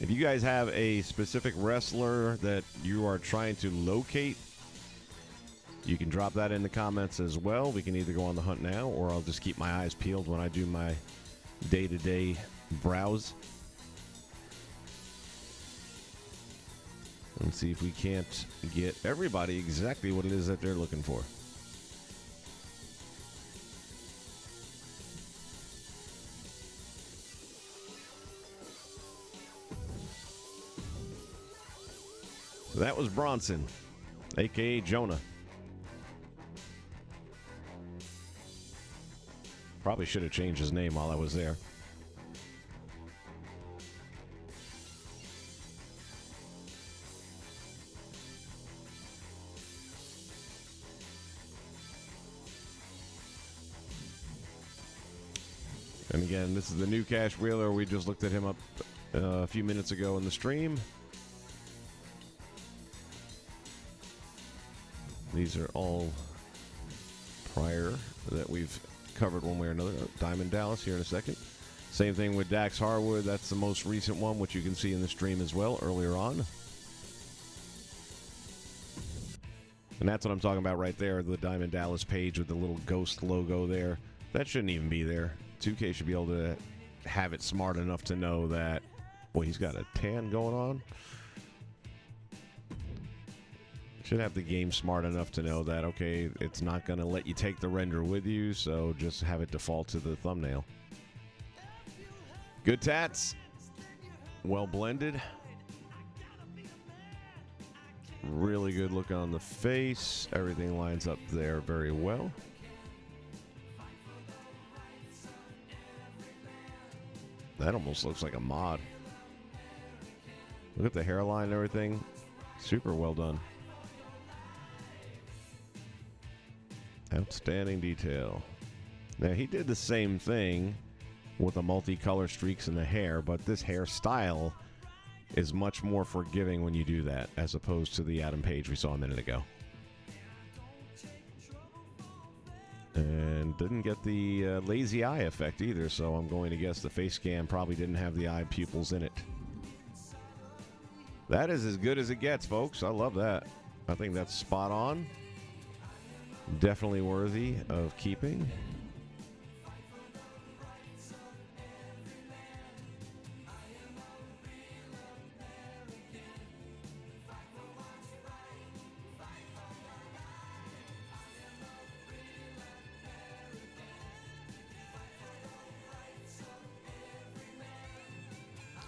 If you guys have a specific wrestler that you are trying to locate, you can drop that in the comments as well. We can either go on the hunt now, or I'll just keep my eyes peeled when I do my day-to-day browse. And see if we can't get everybody exactly what it is that they're looking for. So that was Bronson, a.k.a. Jonah. Probably should have changed his name while I was there. And again, this is the new Cash Wheeler. We just looked at him up a few minutes ago in the stream. These are all prior that we've covered one way or another. Diamond Dallas here in a second. Same thing with Dax Harwood. That's the most recent one, which you can see in the stream as well earlier on. And that's what I'm talking about right there, the Diamond Dallas page with the little ghost logo there. That shouldn't even be there. 2K should be able to have it smart enough to know that, boy, he's got a tan going on. Should have the game smart enough to know that, okay, it's not going to let you take the render with you, so just have it default to the thumbnail. Good tats. Well blended. Really good look on the face. Everything lines up there very well. That almost looks like a mod. Look at the hairline and everything. Super well done. Outstanding detail. Now, he did the same thing with the multicolor streaks in the hair, but this hairstyle is much more forgiving when you do that, as opposed to the Adam Page we saw a minute ago. And didn't get the lazy eye effect either, so I'm going to guess the face scan probably didn't have the eye pupils in it. That is as good as it gets, folks. I love that. I think that's spot on. Definitely worthy of keeping.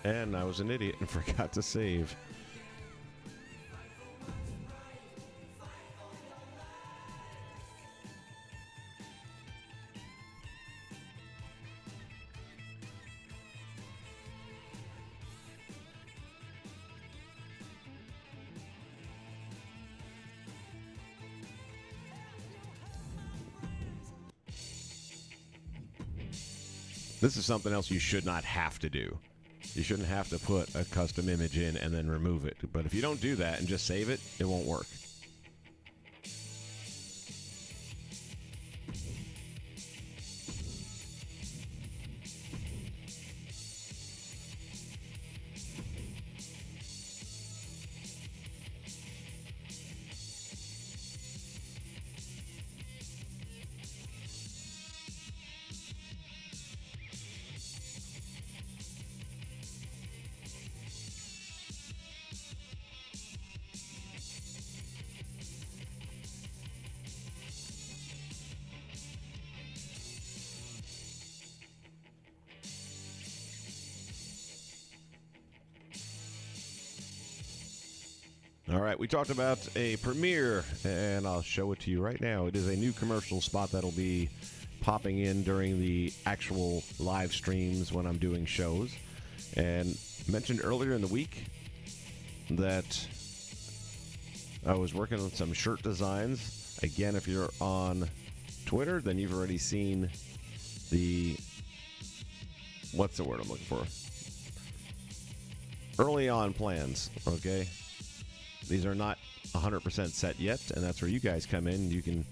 And I was an idiot and forgot to save. This is something else you should not have to do. You shouldn't have to put a custom image in and then remove it. But if you don't do that and just save it, it won't work. right, we talked about a premiere, and I'll show it to you right now. It is a new commercial spot that'll be popping in during the actual live streams when I'm doing shows. And mentioned earlier in the week that I was working on some shirt designs. Again, if you're on Twitter, then you've already seen the, what's the word I'm looking for? Early on plans, okay? These are not 100% set yet, and that's where you guys come in. You can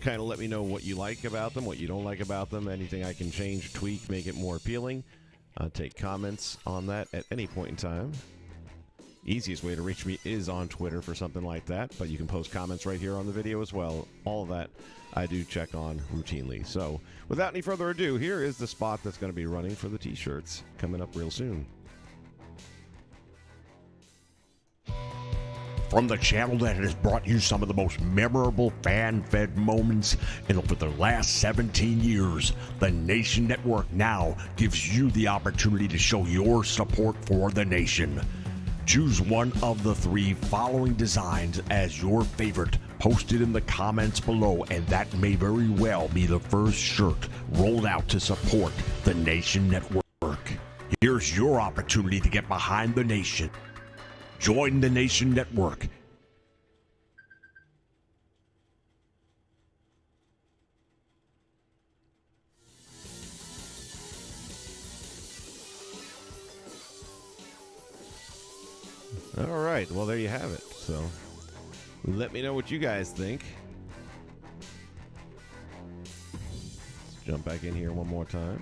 kind of let me know what you like about them, what you don't like about them, anything I can change, tweak, make it more appealing. Take comments on that at any point in time. Easiest way to reach me is on Twitter for something like that, but you can post comments right here on the video as well. All of that I do check on routinely. So without any further ado, here is the spot that's going to be running for the t-shirts coming up real soon. From the channel that has brought you some of the most memorable fan-fed moments in over the last 17 years, the Nation Network now gives you the opportunity to show your support for the Nation. Choose one of the 3 following designs as your favorite, posted in the comments below, and that may very well be the first shirt rolled out to support the Nation Network. Here's your opportunity to get behind the Nation. Join the Nation Network. All right, well, there you have it. So let me know what you guys think. Let's jump back in here one more time.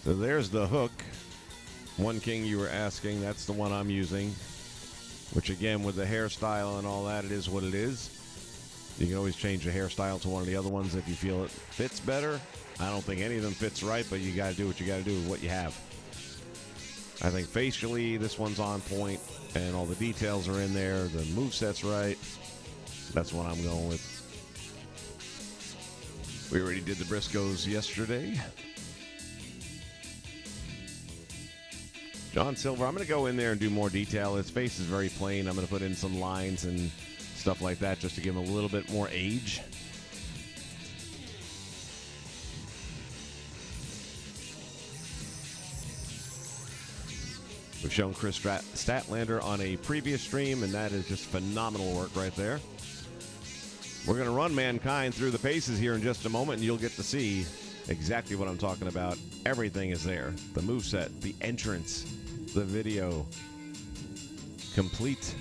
So there's the hook. One King you were asking, that's the one I'm using. Which again, with the hairstyle and all that, it is what it is. You can always change the hairstyle to one of the other ones if you feel it fits better. I don't think any of them fits right, but you gotta do what you gotta do with what you have. I think facially, this one's on point, and all the details are in there. The moveset's right. That's what I'm going with. We already did the Briscoes yesterday. John Silver, I'm going to go in there and do more detail. His face is very plain. I'm going to put in some lines and stuff like that just to give him a little bit more age. We've shown Chris Statlander on a previous stream, and that is just phenomenal work right there. We're going to run Mankind through the paces here in just a moment, and you'll get to see exactly what I'm talking about. Everything is there. The moveset, the entrance, the video. Complete.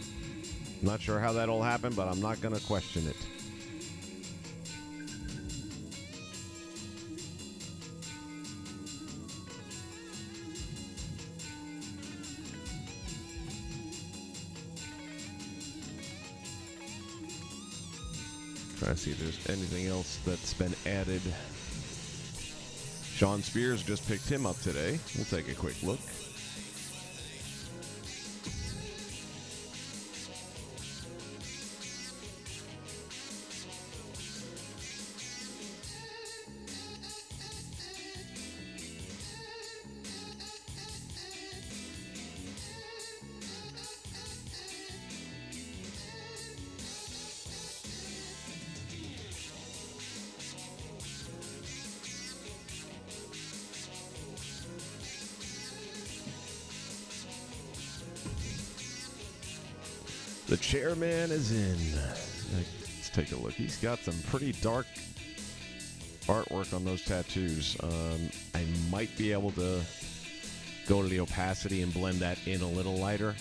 Not sure how that all happened, but I'm not going to question it. Try to see if there's anything else that's been added. Sean Spears just picked him up today. We'll take a quick look. The chairman is in. Let's take a look. He's got some pretty dark artwork on those tattoos. I might be able to go to the opacity and blend that in a little lighter.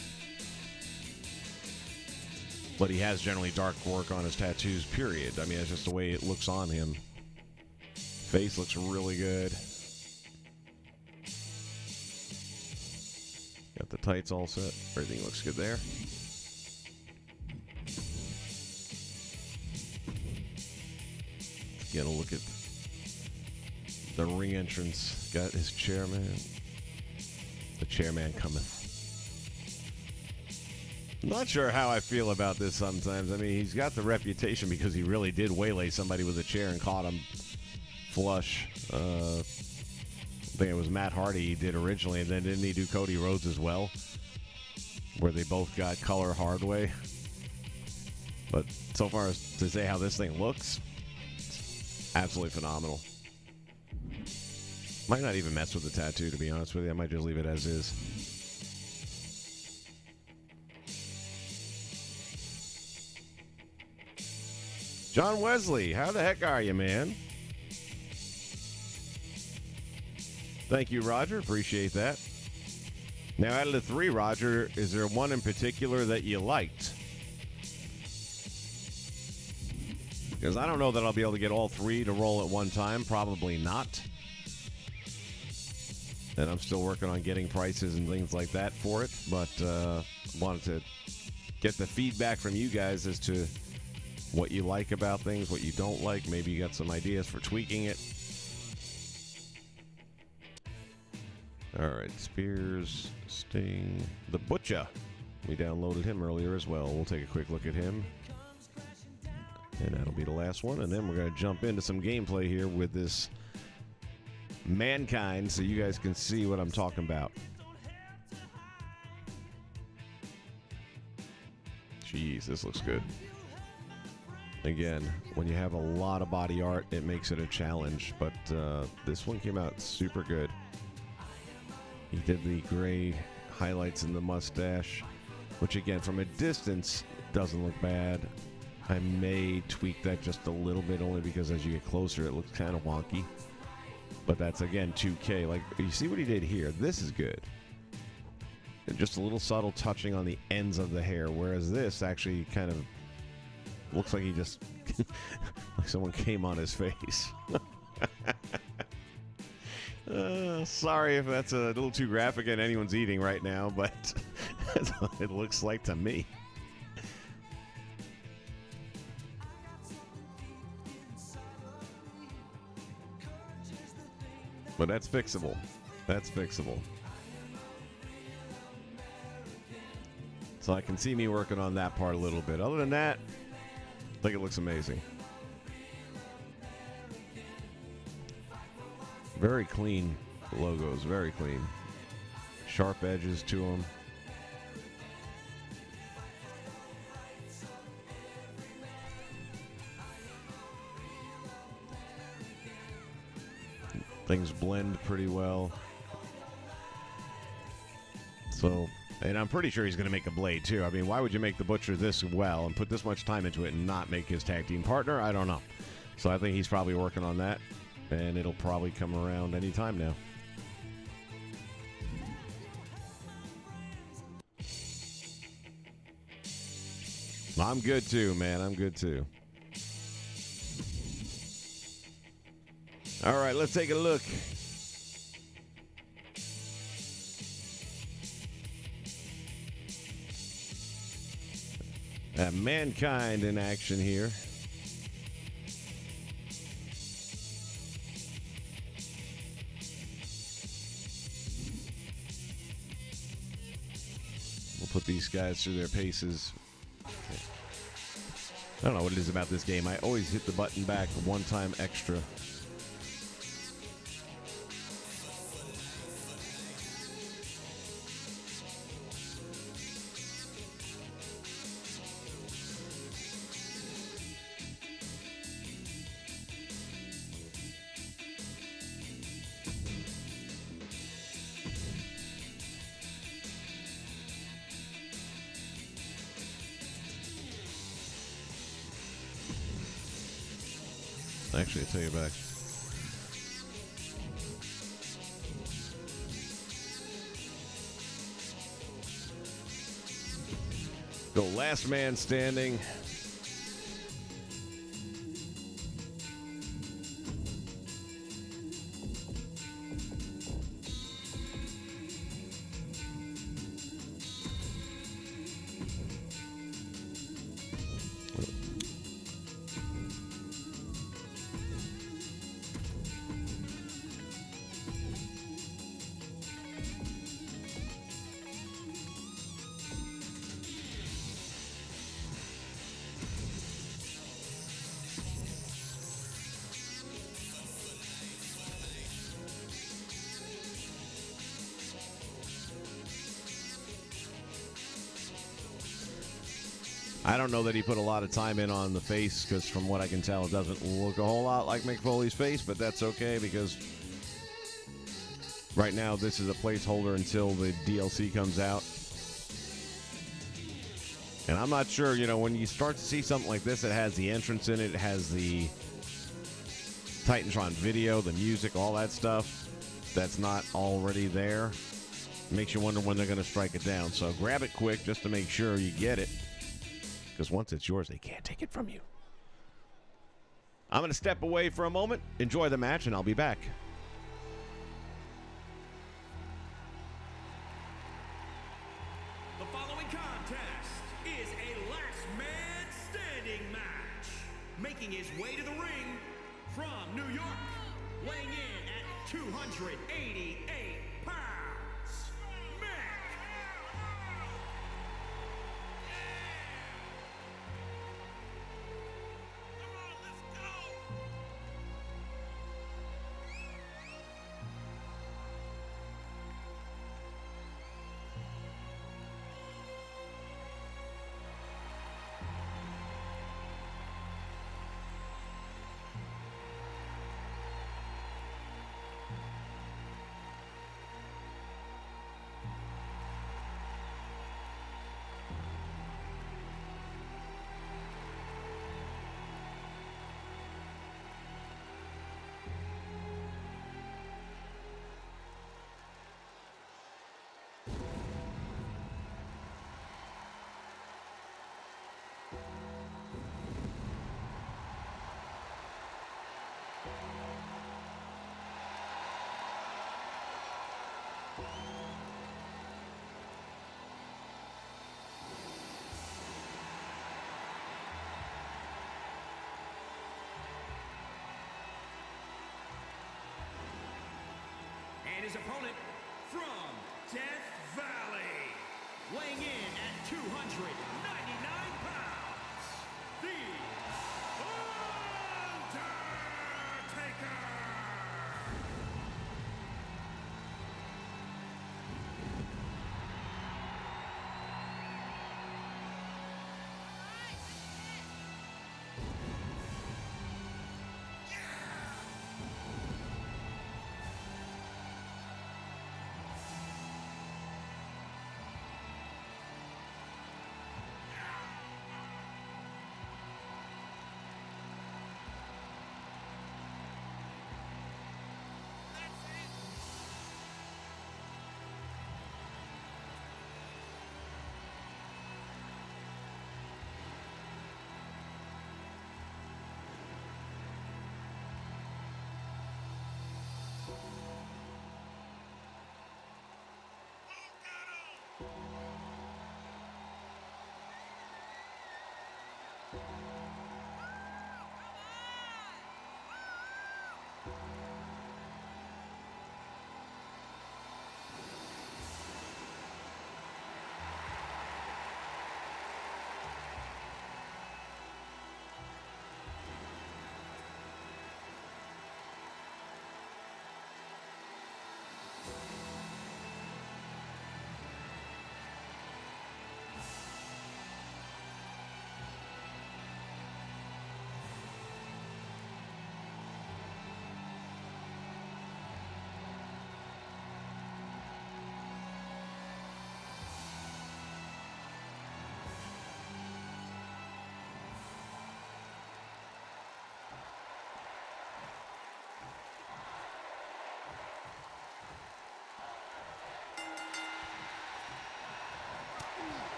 But he has generally dark work on his tattoos, period. I mean, that's just the way it looks on him. Face looks really good. Got the tights all set. Everything looks good there. Get a look at the ring entrance. Got his chairman. The chairman cometh. Not sure how I feel about this sometimes. I mean, he's got the reputation because he really did waylay somebody with a chair and caught him flush. I think it was Matt Hardy he did originally, and then didn't he do Cody Rhodes as well? Where they both got color hard way. But so far as to say how this thing looks, it's absolutely phenomenal. Might not even mess with the tattoo, to be honest with you. I might just leave it as is. John Wesley, how the heck are you, man? Thank you, Roger. Appreciate that. Now, out of the three, Roger, is there one in particular that you liked? Because I don't know that I'll be able to get all three to roll at one time. Probably not. And I'm still working on getting prices and things like that for it. But wanted to get the feedback from you guys as to what you like about things, what you don't like. Maybe you got some ideas for tweaking it. All right, Spears, Sting, the Butcher. We downloaded him earlier as well. We'll take a quick look at him. And that'll be the last one. And then we're going to jump into some gameplay here with this Mankind so you guys can see what I'm talking about. Jeez, this looks good. Again, when you have a lot of body art, it makes it a challenge. But this one came out super good. He did the gray highlights in the mustache, which again, from a distance, doesn't look bad. I may tweak that just a little bit, only because as you get closer, it looks kind of wonky. But that's, again, 2K. Like, you see what he did here? This is good. And just a little subtle touching on the ends of the hair, whereas this actually kind of looks like he just, like someone came on his face. Sorry if that's a little too graphic and anyone's eating right now, but that's what it looks like to me. But that's fixable. That's fixable. So I can see me working on that part a little bit. Other than that, I think it looks amazing. Very clean logos, very clean. Sharp edges to them. Things blend pretty well. So, and I'm pretty sure he's going to make a blade too. I mean, why would you make the Butcher this well and put this much time into it and not make his tag team partner? I don't know. So I think he's probably working on that, and it'll probably come around anytime now. I'm good too, man. I'm good too. All right, let's take a look. At Mankind in action here. We'll put these guys through their paces. I don't know what it is about this game. I always hit the button back one time extra. Actually, I'll tell you back. Go last man standing. I don't know that he put a lot of time in on the face, because from what I can tell, it doesn't look a whole lot like Mick Foley's face, but that's okay, because right now this is a placeholder until the DLC comes out. And I'm not sure, you know, when you start to see something like this, it has the entrance in it, it has the Titantron video, the music, all that stuff that's not already there. Makes you wonder when they're going to strike it down. So grab it quick just to make sure you get it, because once it's yours, they can't take it from you. I'm going to step away for a moment, enjoy the match, and I'll be back. The following contest is a last man standing match. Making his way to the ring from New York, weighing in at 288 pounds, Mick. Come on, let's go. And his opponent from Death Valley, weighing in at 299 pounds, The Undertaker!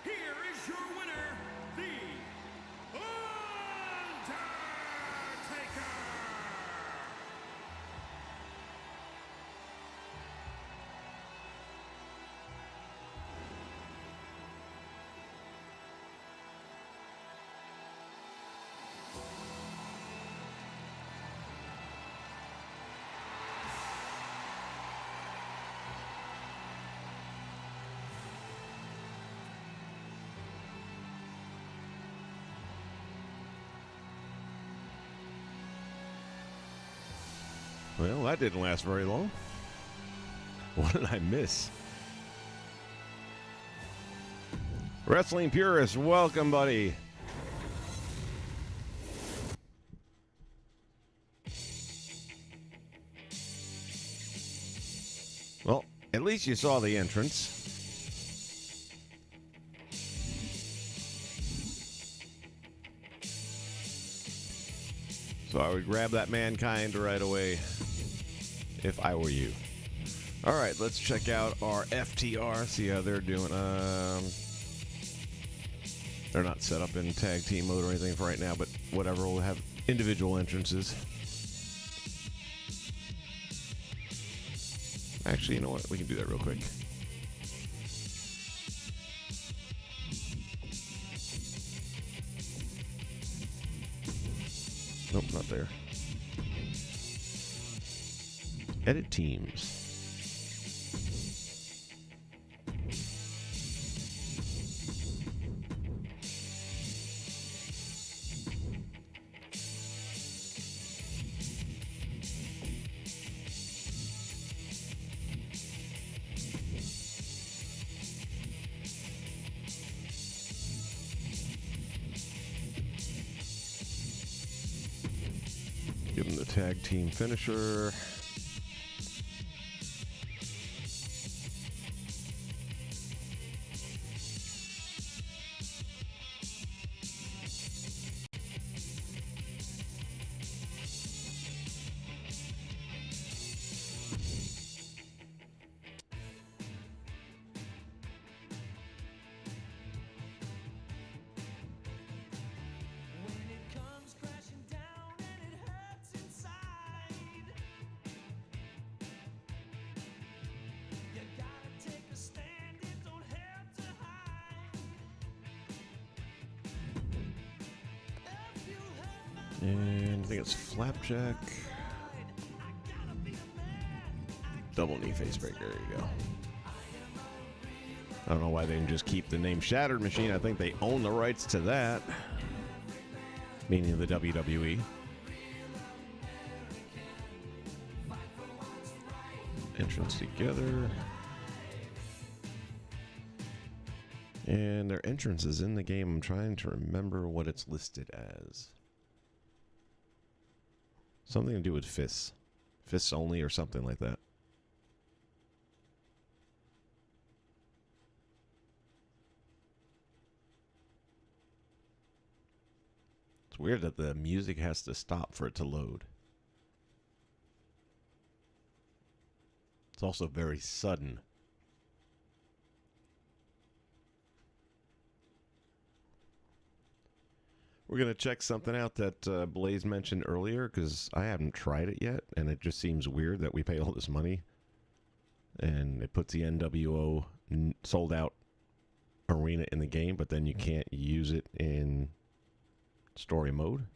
Here is your winner, The Undertaker! Well, that didn't last very long. What did I miss? Wrestling Purist, welcome, buddy. Well, at least you saw the entrance. So I would grab that Mankind right away if I were you. All right, let's check out our FTR, see how they're doing. They're not set up in tag team mode or anything for right now, but whatever, we'll have individual entrances. Actually, you know what? We can do that real quick. Nope, not there. Edit teams. Give him the tag team finisher. And I think it's Flapjack. Double knee face breaker. There you go. I don't know why they didn't just keep the name Shattered Machine. I think they own the rights to that. Meaning the WWE. Entrance together. And their entrance is in the game. I'm trying to remember what it's listed as. Something to do with fists. Fists only or something like that. It's weird that the music has to stop for it to load. It's also very sudden. We're going to check something out that Blaze mentioned earlier, because I haven't tried it yet, and it just seems weird that we pay all this money, and it puts the NWO sold out arena in the game, but then you can't use it in story mode.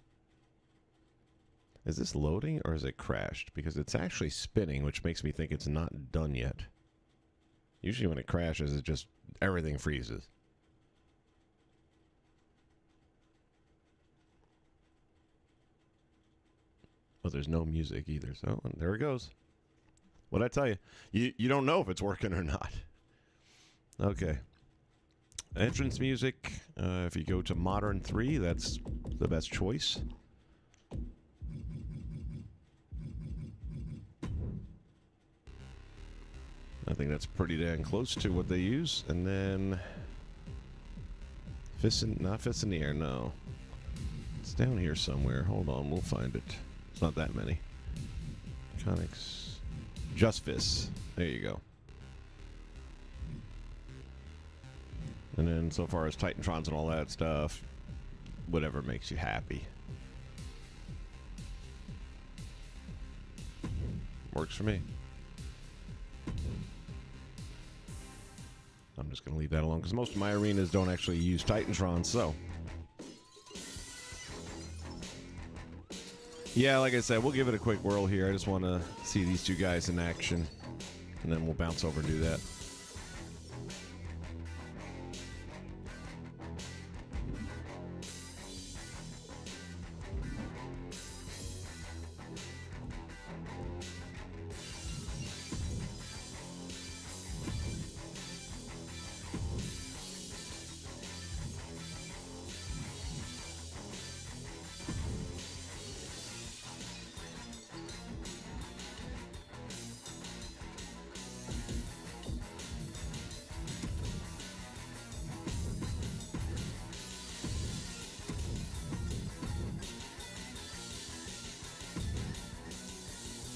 Is this loading, or is it crashed? Because it's actually spinning, which makes me think it's not done yet. Usually when it crashes, it just, everything freezes. But there's no music either, so there it goes. What'd I tell you? You don't know if it's working or not. Okay. Entrance music. If you go to Modern 3, that's the best choice. I think that's pretty dang close to what they use. And then... not Fists in the Air, no. It's down here somewhere. Hold on, we'll find it. It's not that many. Iconics. Just Fists. There you go. And then so far as Titantrons and all that stuff, whatever makes you happy. Works for me. I'm just going to leave that alone because most of my arenas don't actually use Titantrons, so... Yeah, like I said, we'll give it a quick whirl here. I just want to see these two guys in action, and then we'll bounce over and do that.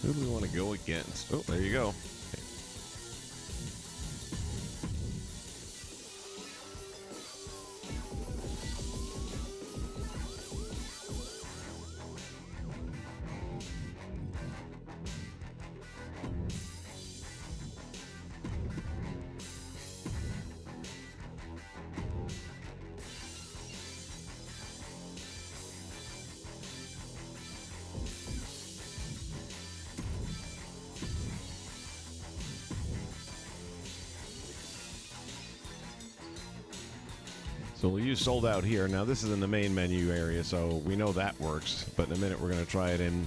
Who do we want to go against? Oh, there you go. So we'll use sold out here. Now this is in the main menu area, so we know that works. But in a minute we're going to try it in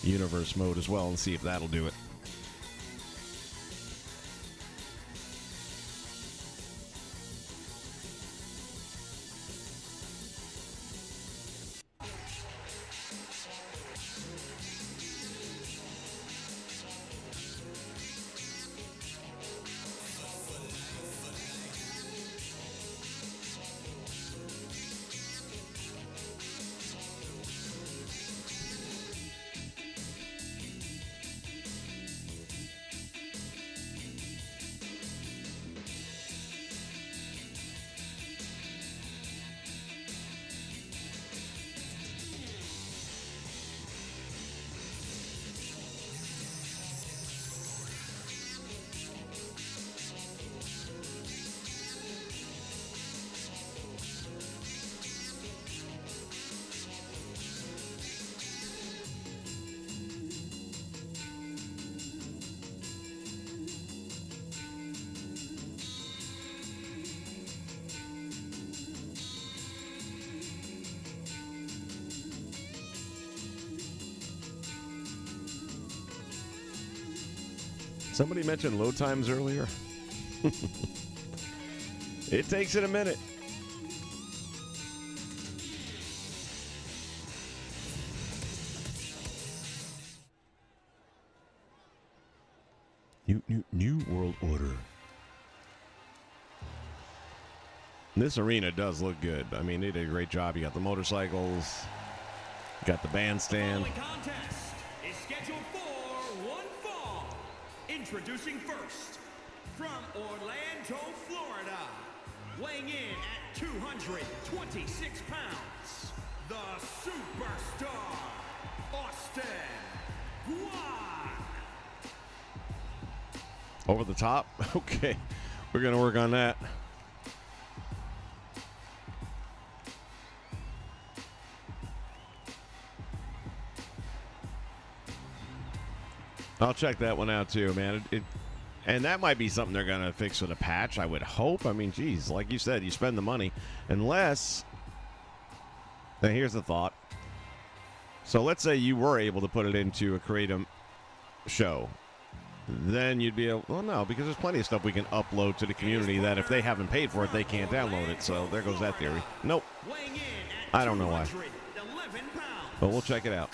universe mode as well and see if that'll do it. Somebody mentioned load times earlier. It takes it a minute. New World Order. This arena does look good. I mean, they did a great job. You got the motorcycles, you got the bandstand. The contest is scheduled for one fall. Introducing first, from Orlando, Florida, weighing in at 226 pounds, the superstar, Austin CAW. Over the top? Okay. We're going to work on that. I'll check that one out too, man. And that might be something they're going to fix with a patch, I would hope. I mean, geez, like you said, you spend the money. Unless, now here's the thought. So let's say you were able to put it into a Kratom show. Then you'd be able, well, no, because there's plenty of stuff we can upload to the community that if they haven't paid for it, they can't download it. So there goes that theory. Nope. I don't know why. But we'll check it out.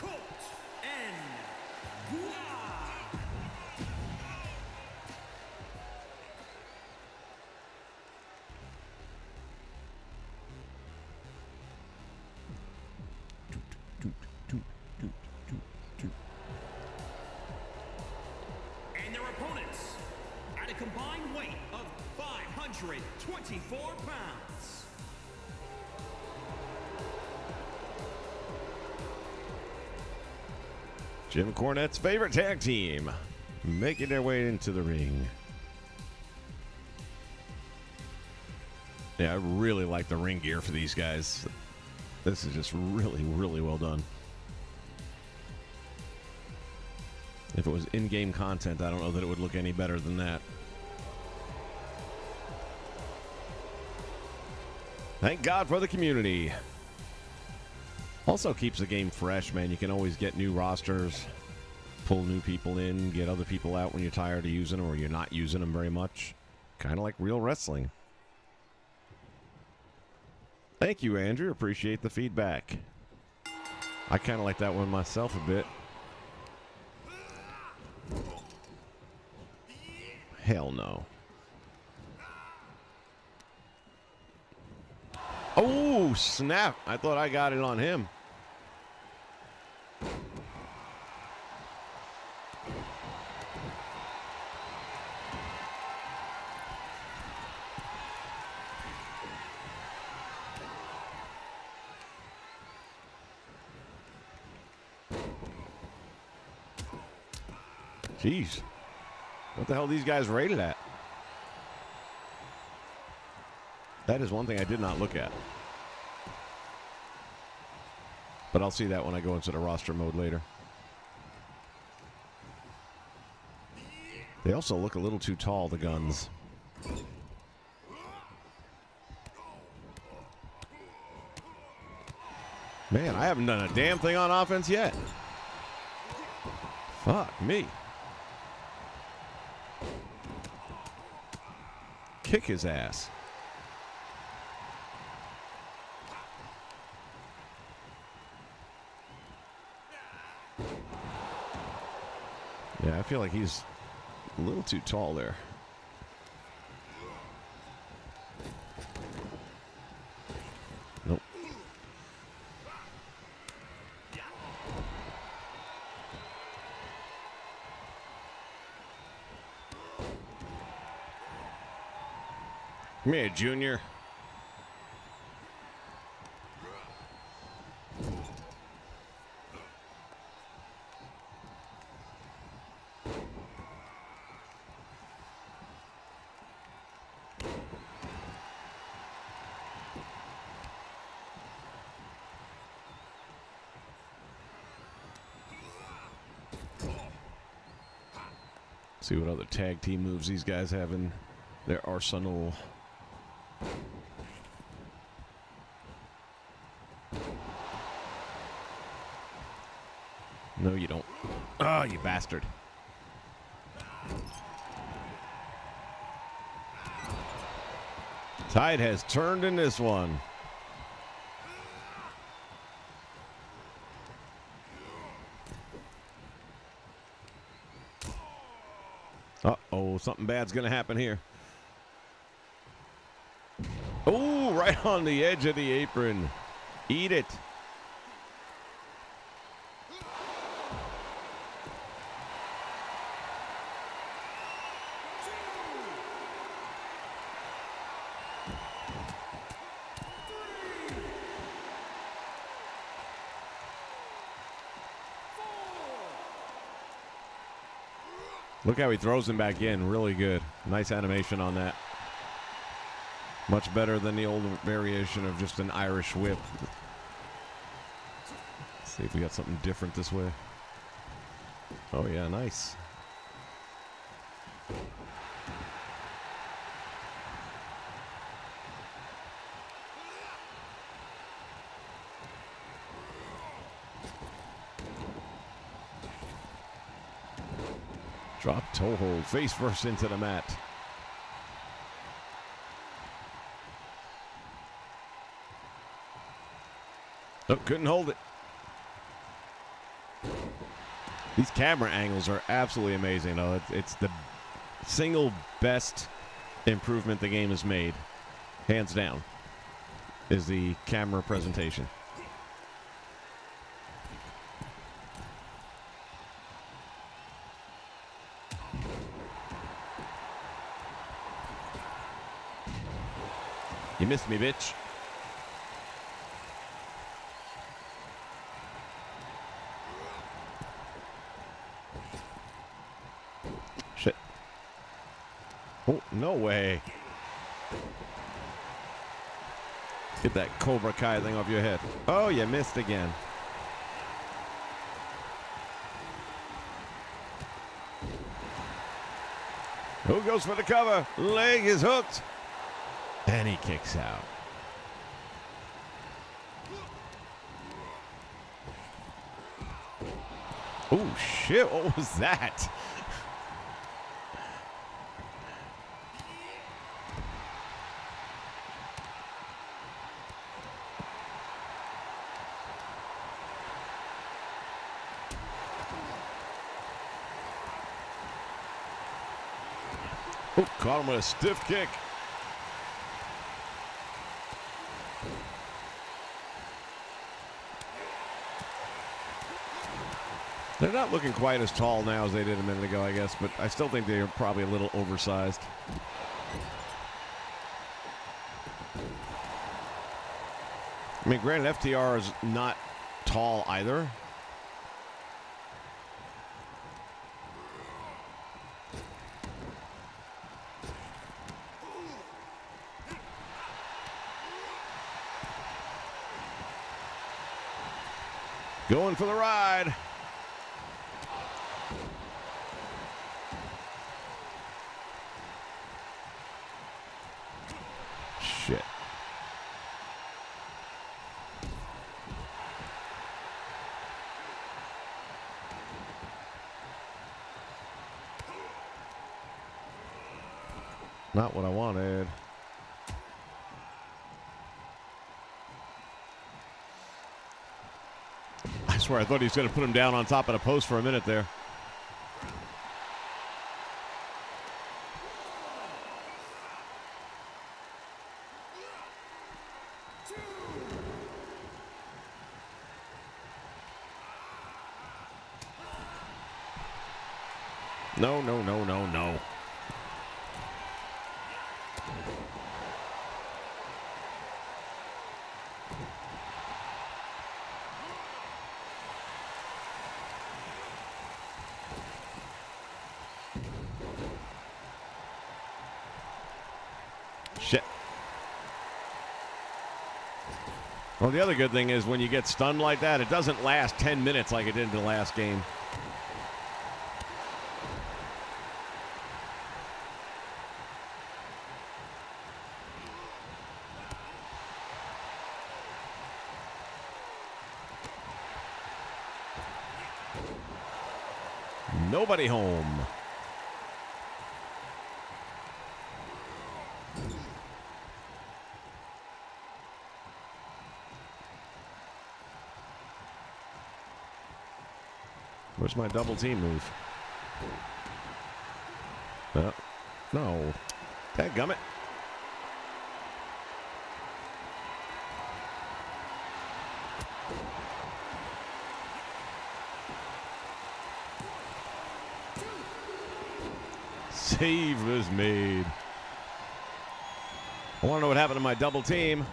And their opponents at a combined weight of 524 pounds. Jim Cornette's favorite tag team making their way into the ring. Yeah, I really like the ring gear for these guys. This is just really, really well done. If it was in-game content, I don't know that it would look any better than that. Thank God for the community. Also keeps the game fresh, man. You can always get new rosters, pull new people in, get other people out when you're tired of using them or you're not using them very much. Kind of like real wrestling. Thank you, Andrew. Appreciate the feedback. I kind of like that one myself a bit. Hell no. Oh, snap. I thought I got it on him. Jeez. What the hell are these guys rated at? That is one thing I did not look at. But I'll see that when I go into the roster mode later. They also look a little too tall, the guns. Man, I haven't done a damn thing on offense yet. Fuck me. Kick his ass. Yeah, I feel like he's a little too tall there. Nope. Come here, Junior. See what other tag team moves these guys have in their arsenal. No, you don't. Oh, you bastard. Tide has turned in this one. Uh-oh, something bad's going to happen here. Oh, right on the edge of the apron. Eat it. Look how he throws him back in. Really good. Nice animation on that. Much better than the old variation of just an Irish whip. Let's see if we got something different this way. Oh, yeah, nice. Drop toe hold, face first into the mat. Oh, couldn't hold it. These camera angles are absolutely amazing, though. It's the single best improvement the game has made, hands down, is the camera presentation. You missed me, bitch. Shit. Oh, no way. Get that Cobra Kai thing off your head. Oh, you missed again. Who goes for the cover? Leg is hooked. And he kicks out. Oh, shit. What was that? Oh, caught him with a stiff kick. They're not looking quite as tall now as they did a minute ago, I guess, but I still think they're probably a little oversized. I mean, granted, FTR is not tall either. Going for the ride. Shit. Not what I wanted. I swear I thought he was going to put him down on top of the post for a minute there. No, no, no, no, no. Shit. Well, the other good thing is when you get stunned like that, it doesn't last 10 minutes like it did in the last game. Nobody home. Where's my double team move? No. Dadgummit. Save was made. I want to know what happened to my double team.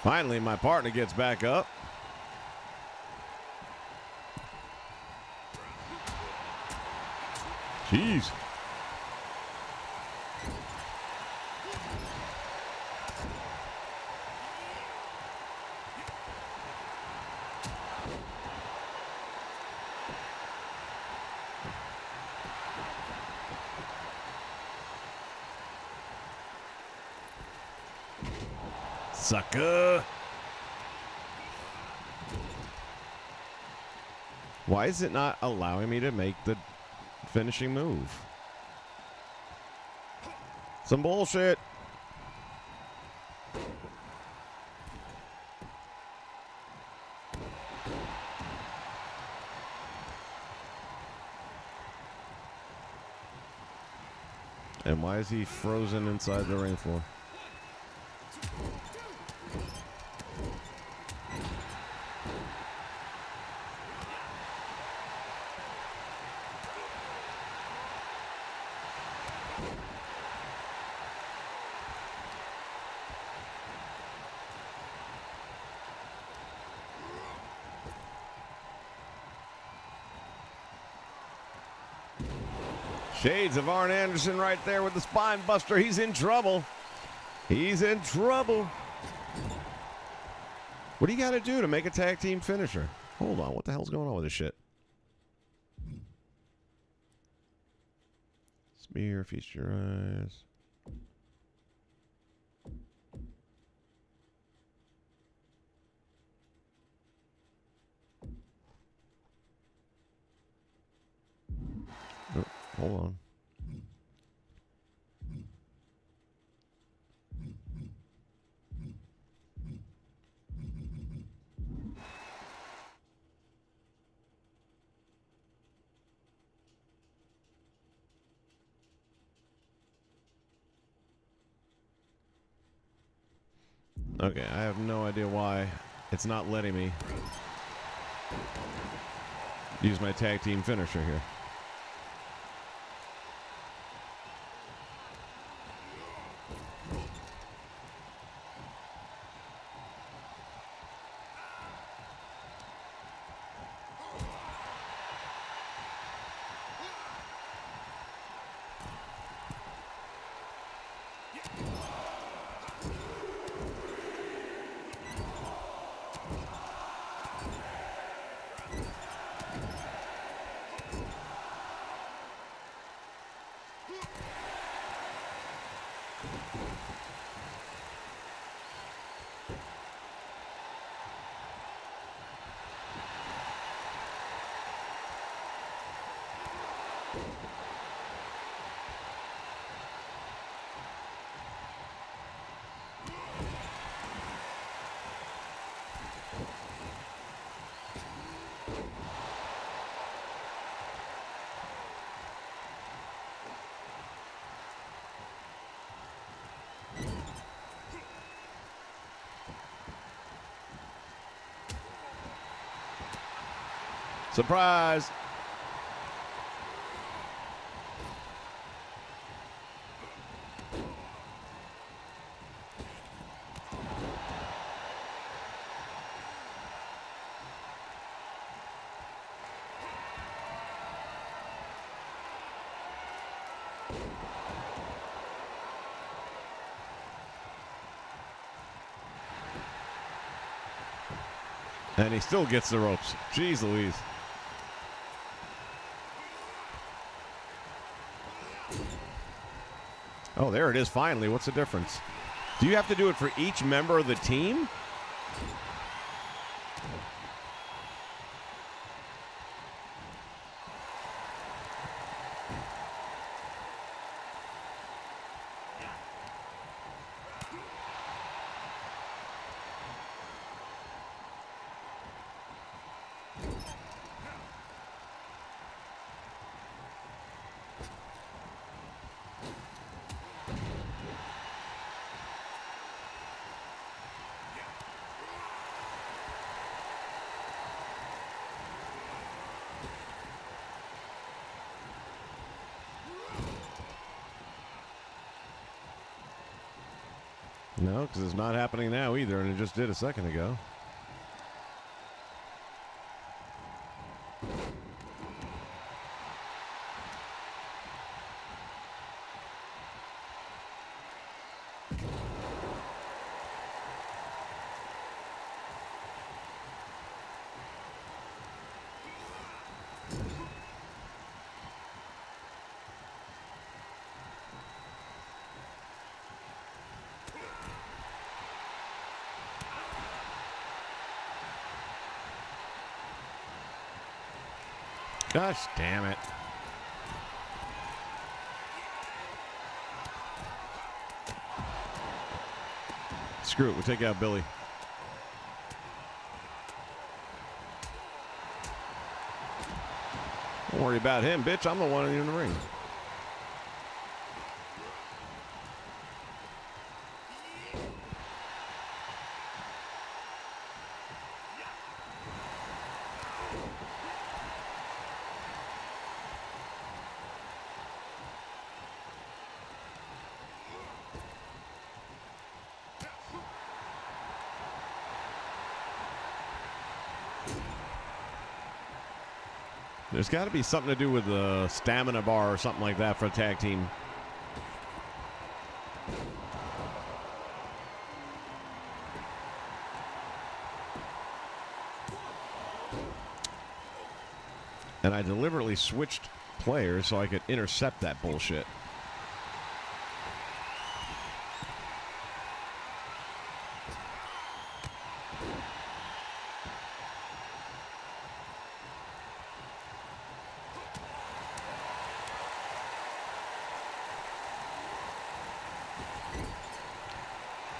Finally, my partner gets back up. Jeez. Sucker. Why is it not allowing me to make the finishing move? Some bullshit. And why is he frozen inside the ring floor? Shades of Arn Anderson right there with the spine buster. He's in trouble. He's in trouble. What do you got to do to make a tag team finisher? Hold on. What the hell's going on with this shit? Spear, feast your eyes. Oh, hold on. Okay, I have no idea why it's not letting me use my tag team finisher here. Surprise! And he still gets the ropes. Jeez Louise. Oh, there it is finally. What's the difference? Do you have to do it for each member of the team? No, because it's not happening now either, and it just did a second ago. Gosh damn it. Screw it, we'll take out Billy. Don't worry about him, bitch. I'm the one in the ring. There's got to be something to do with the stamina bar or something like that for a tag team. And I deliberately switched players so I could intercept that bullshit.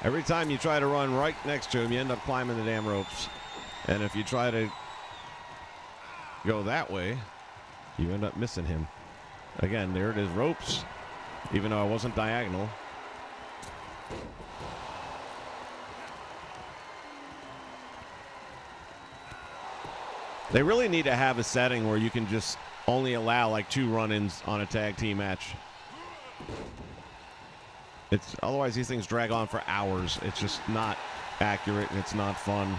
Every time you try to run right next to him, you end up climbing the damn ropes. And if you try to go that way, you end up missing him. Again, there it is, ropes, even though I wasn't diagonal. They really need to have a setting where you can just only allow like 2 run-ins on a tag team match. Otherwise these things drag on for hours. It's just not accurate and it's not fun.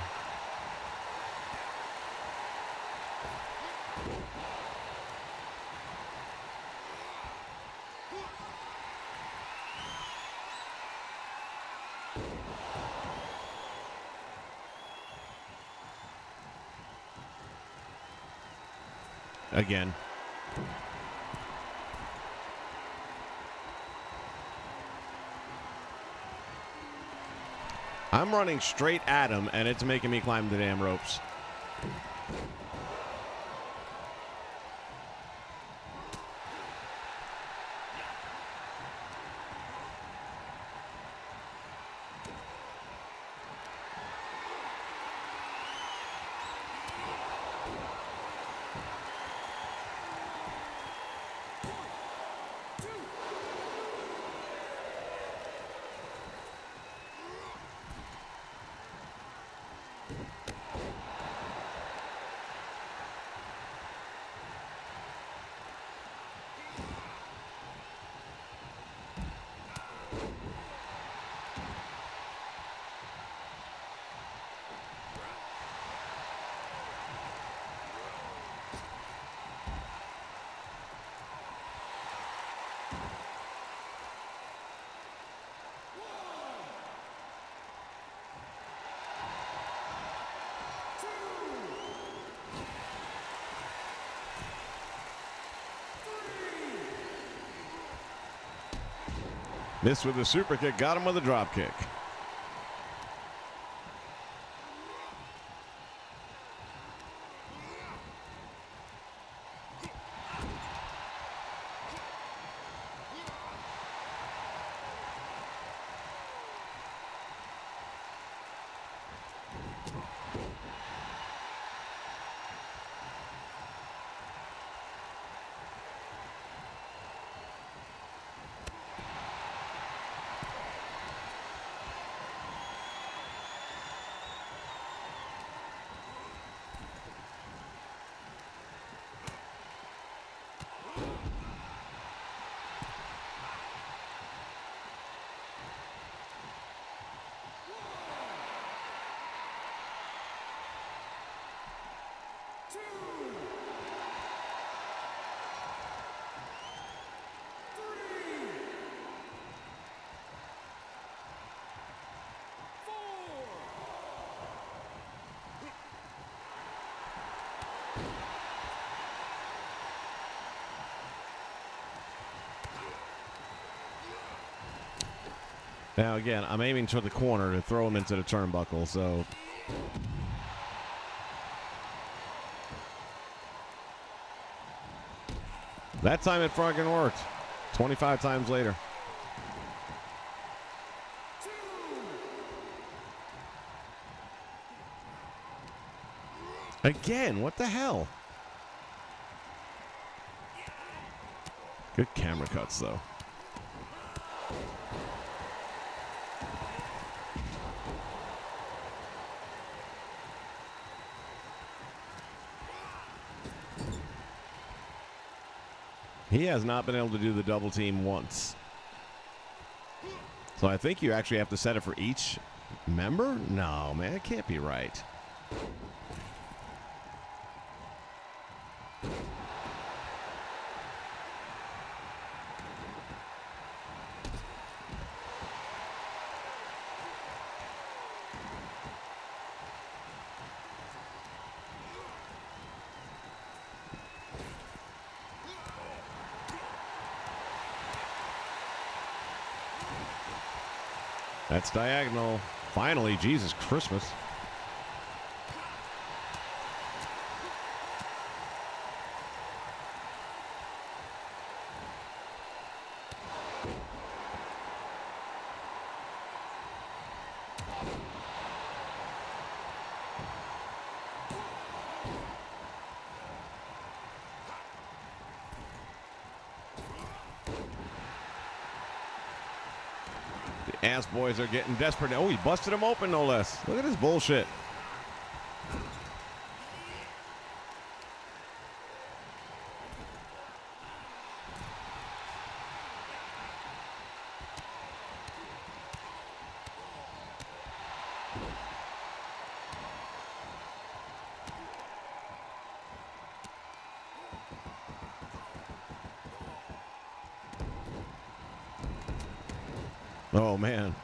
Again. I'm running straight at him, and it's making me climb the damn ropes. Missed with a super kick, got him with a drop kick. 2, 3, 4. Now, again, I'm aiming toward the corner to throw him into the turnbuckle, so... That time it fucking worked. 25 times later. 2. Again, what the hell? Good camera cuts, though. He has not been able to do the double team once. So I think you actually have to set it for each member? No, man, it can't be right. That's diagonal. Finally, Jesus Christmas. Ass boys are getting desperate. Oh, he busted him open, no less. Look at this bullshit. Oh, man.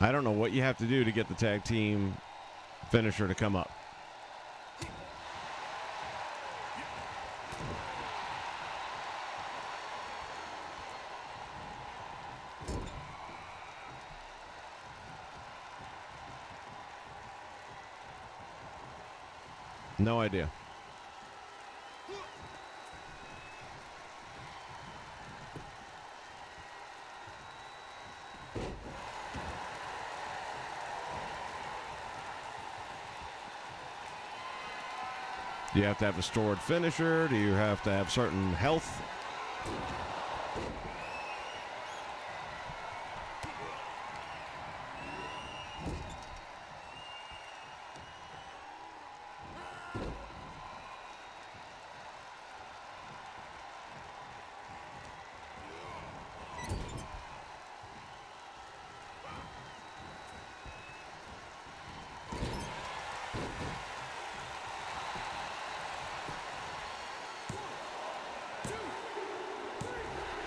I don't know what you have to do to get the tag team finisher to come up. No idea. Do you have to have a stored finisher? Do you have to have certain health?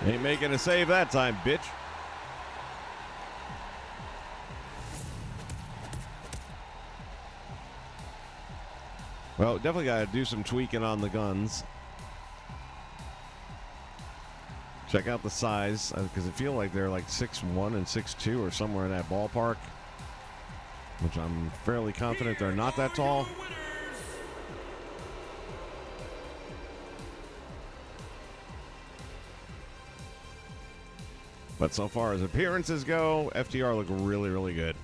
Ain't making a save that time, bitch. Well, definitely got to do some tweaking on the guns. Check out the size, because I feel like they're like 6'1" and 6'2" or somewhere in that ballpark, which I'm fairly confident they're not that tall. But so far as appearances go, FTR look really, really good.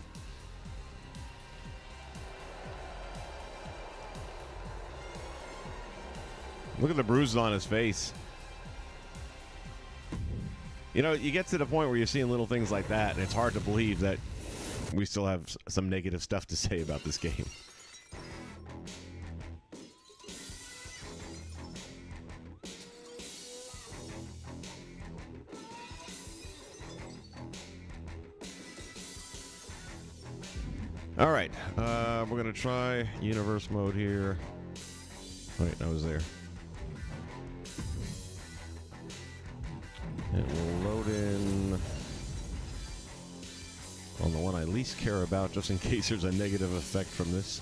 Look at the bruises on his face. You know, you get to the point where you're seeing little things like that, and it's hard to believe that we still have some negative stuff to say about this game. All right, we're going to try universe mode here. Wait, I was there. It will load in on the one I least care about, just in case there's a negative effect from this.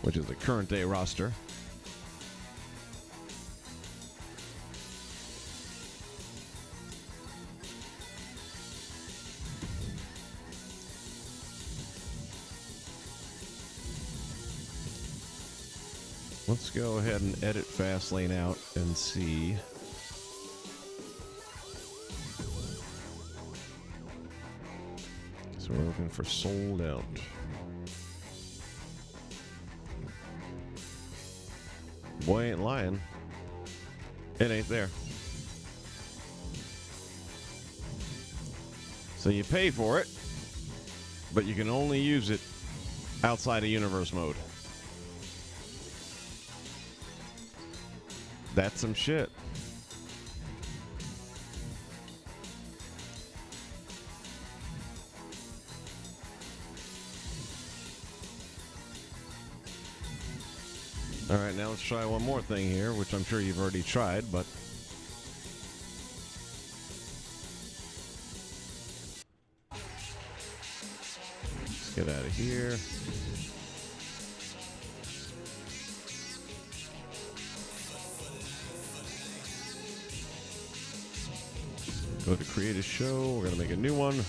Which is the current day roster. Let's go ahead and edit Fastlane out and see. So we're looking for sold out. Boy ain't lying. It ain't there. So you pay for it, but you can only use it outside of universe mode. That's some shit. All right, now let's try one more thing here, which I'm sure you've already tried, but let's get out of here. Go to create a show. We're going to make a new one.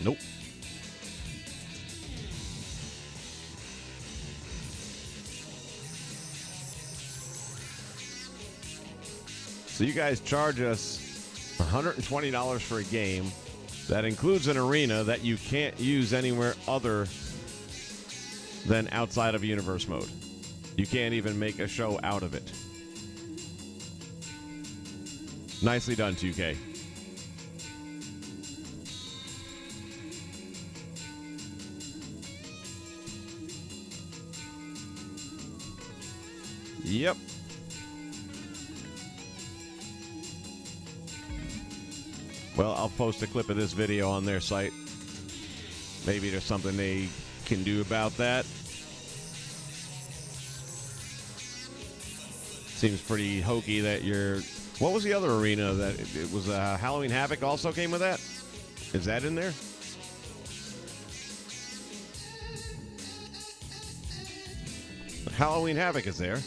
Nope. So you guys charge us $120 for a game that includes an arena that you can't use anywhere other than outside of universe mode. You can't even make a show out of it. Nicely done, 2K. Yep. Well, I'll post a clip of this video on their site. Maybe there's something they can do about that. Seems pretty hokey that you're... What was the other arena that... It was Halloween Havoc also came with that? Is that in there? Halloween Havoc is there.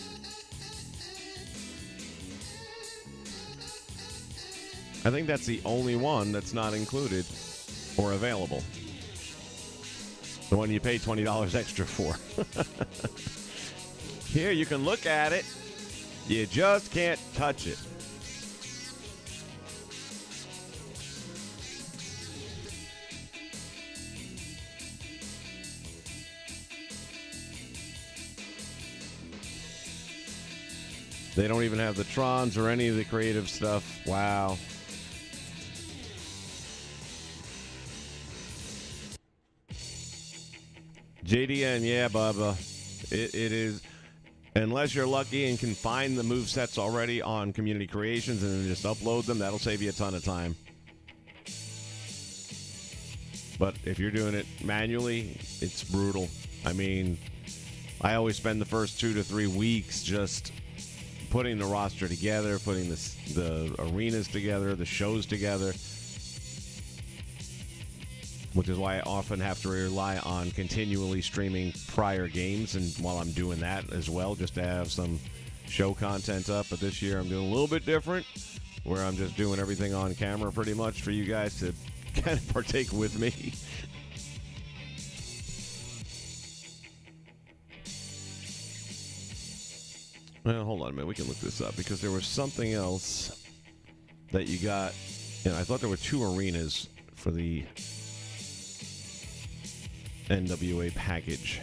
I think that's the only one that's not included or available. The one you pay $20 extra for. Here, you can look at it. You just can't touch it. They don't even have the Trons or any of the creative stuff. Wow. JDN, yeah, Bubba. It is, unless you're lucky and can find the movesets already on Community Creations and then just upload them, that'll save you a ton of time. But if you're doing it manually, it's brutal. I mean, I always spend the first 2 to 3 weeks just putting the roster together, putting the arenas together, the shows together. Which is why I often have to rely on continually streaming prior games, and while I'm doing that as well, just to have some show content up. But this year I'm doing a little bit different, where I'm just doing everything on camera pretty much for you guys to kind of partake with me. Well, hold on a minute. We can look this up because there was something else that you got. And I thought there were 2 arenas for the NWA package.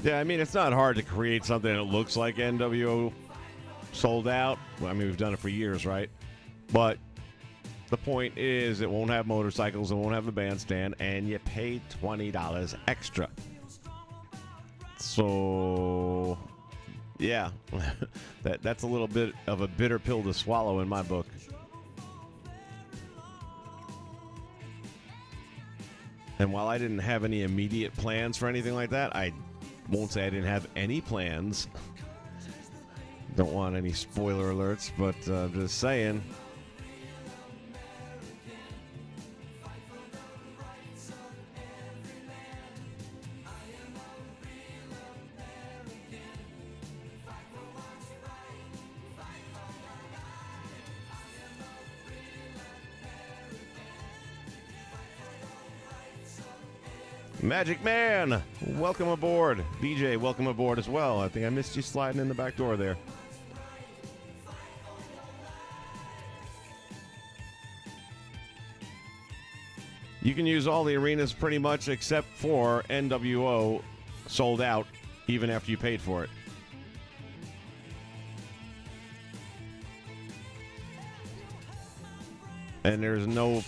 Yeah, I mean, it's not hard to create something that looks like NWO Sold Out. Well, I mean, we've done it for years, right? But the point is it won't have motorcycles, it won't have a bandstand, and you pay $20 extra. So, yeah, that's a little bit of a bitter pill to swallow in my book. And while I didn't have any immediate plans for anything like that, I won't say I didn't have any plans. Don't want any spoiler alerts, but just saying. Magic Man, welcome aboard. BJ, welcome aboard as well. I think I missed you sliding in the back door there. You can use all the arenas pretty much except for NWO Sold Out, even after you paid for it. And there's no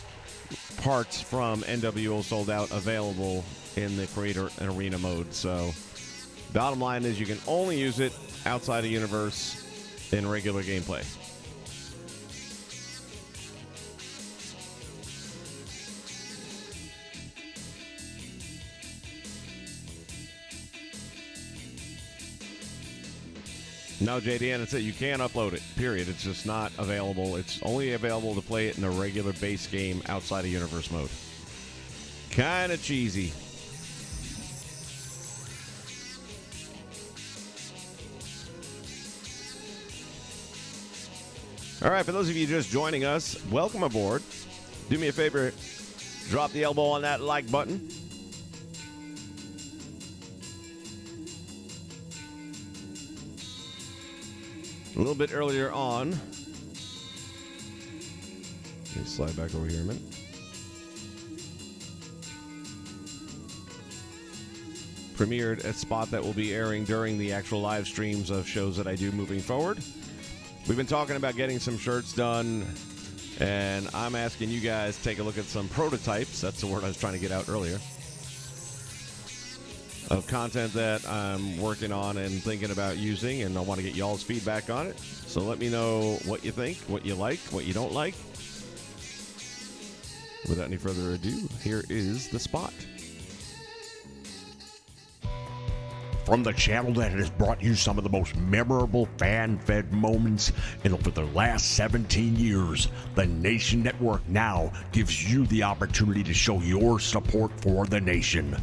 parts from NWO Sold Out available in the Creator and Arena mode. So, bottom line is you can only use it outside the universe in regular gameplay. No, JDN, it's it. You can't upload it, period. It's just not available. It's only available to play it in a regular base game outside of universe mode. Kind of cheesy. All right, for those of you just joining us, welcome aboard. Do me a favor, drop the elbow on that like button. A little bit earlier on, let me slide back over here a minute. Premiered a spot that will be airing during the actual live streams of shows that I do moving forward. We've been talking about getting some shirts done, and I'm asking you guys to take a look at some prototypes. That's the word I was trying to get out earlier. Of content that I'm working on and thinking about using, and I want to get y'all's feedback on it. So let me know what you think, what you like, what you don't like. Without any further ado, here is the spot. From the channel that has brought you some of the most memorable fan-fed moments in over the last 17 years, the Nation Network now gives you the opportunity to show your support for the Nation.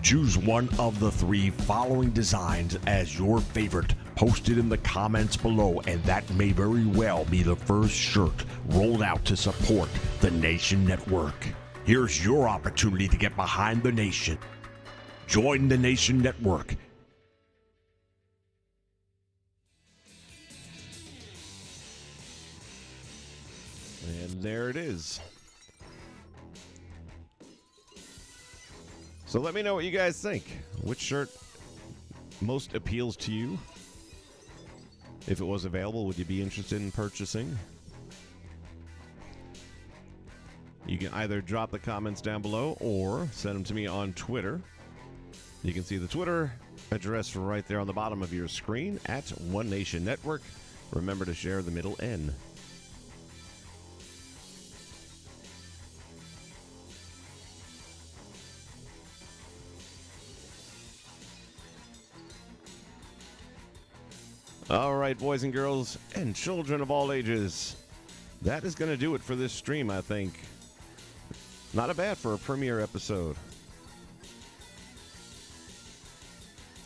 Choose one of the 3 following designs as your favorite, posted in the comments below, and that may very well be the first shirt rolled out to support the Nation Network. Here's your opportunity to get behind the Nation. Join the Nation Network. there it is. So let me know what you guys think. Which shirt most appeals to you? If it was available, would you be interested in purchasing? You can either drop the comments down below or send them to me on Twitter. You can see the Twitter address right there on the bottom of your screen at One Nation Network. Remember to share the middle N. All right, boys and girls, and children of all ages, that is going to do it for this stream, I think. Not a bad for a premiere episode,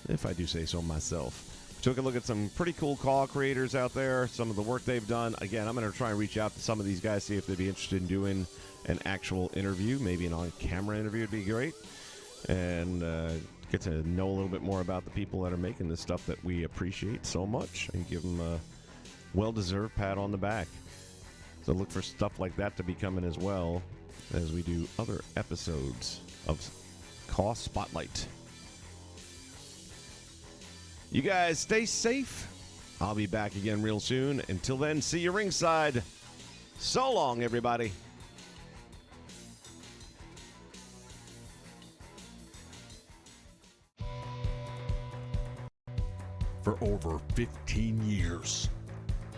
if I do say so myself. Took a look at some pretty cool CAW creators out there, some of the work they've done. Again, I'm going to try and reach out to some of these guys, see if they'd be interested in doing an actual interview. Maybe an on-camera interview would be great. And get to know a little bit more about the people that are making this stuff that we appreciate so much and give them a well-deserved pat on the back. So look for stuff like that to be coming as well as we do other episodes of CAW Spotlight. You guys stay safe. I'll be back again real soon. Until then, see you ringside. So long, everybody. For over 15 years,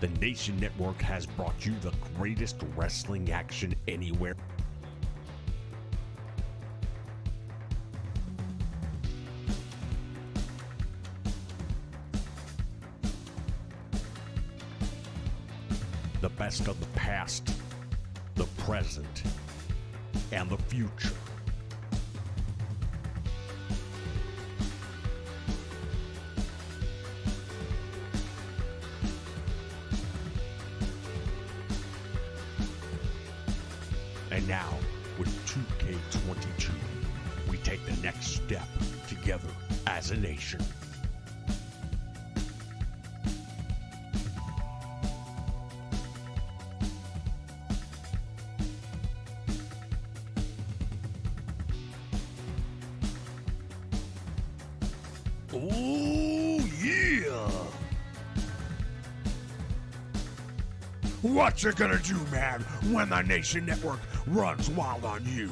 the Nation Network has brought you the greatest wrestling action anywhere. The best of the past, the present, and the future. And now, with 2K22, we take the next step together as a nation. Oh, yeah! What you gonna do, man, when the Nation Network runs wild on you?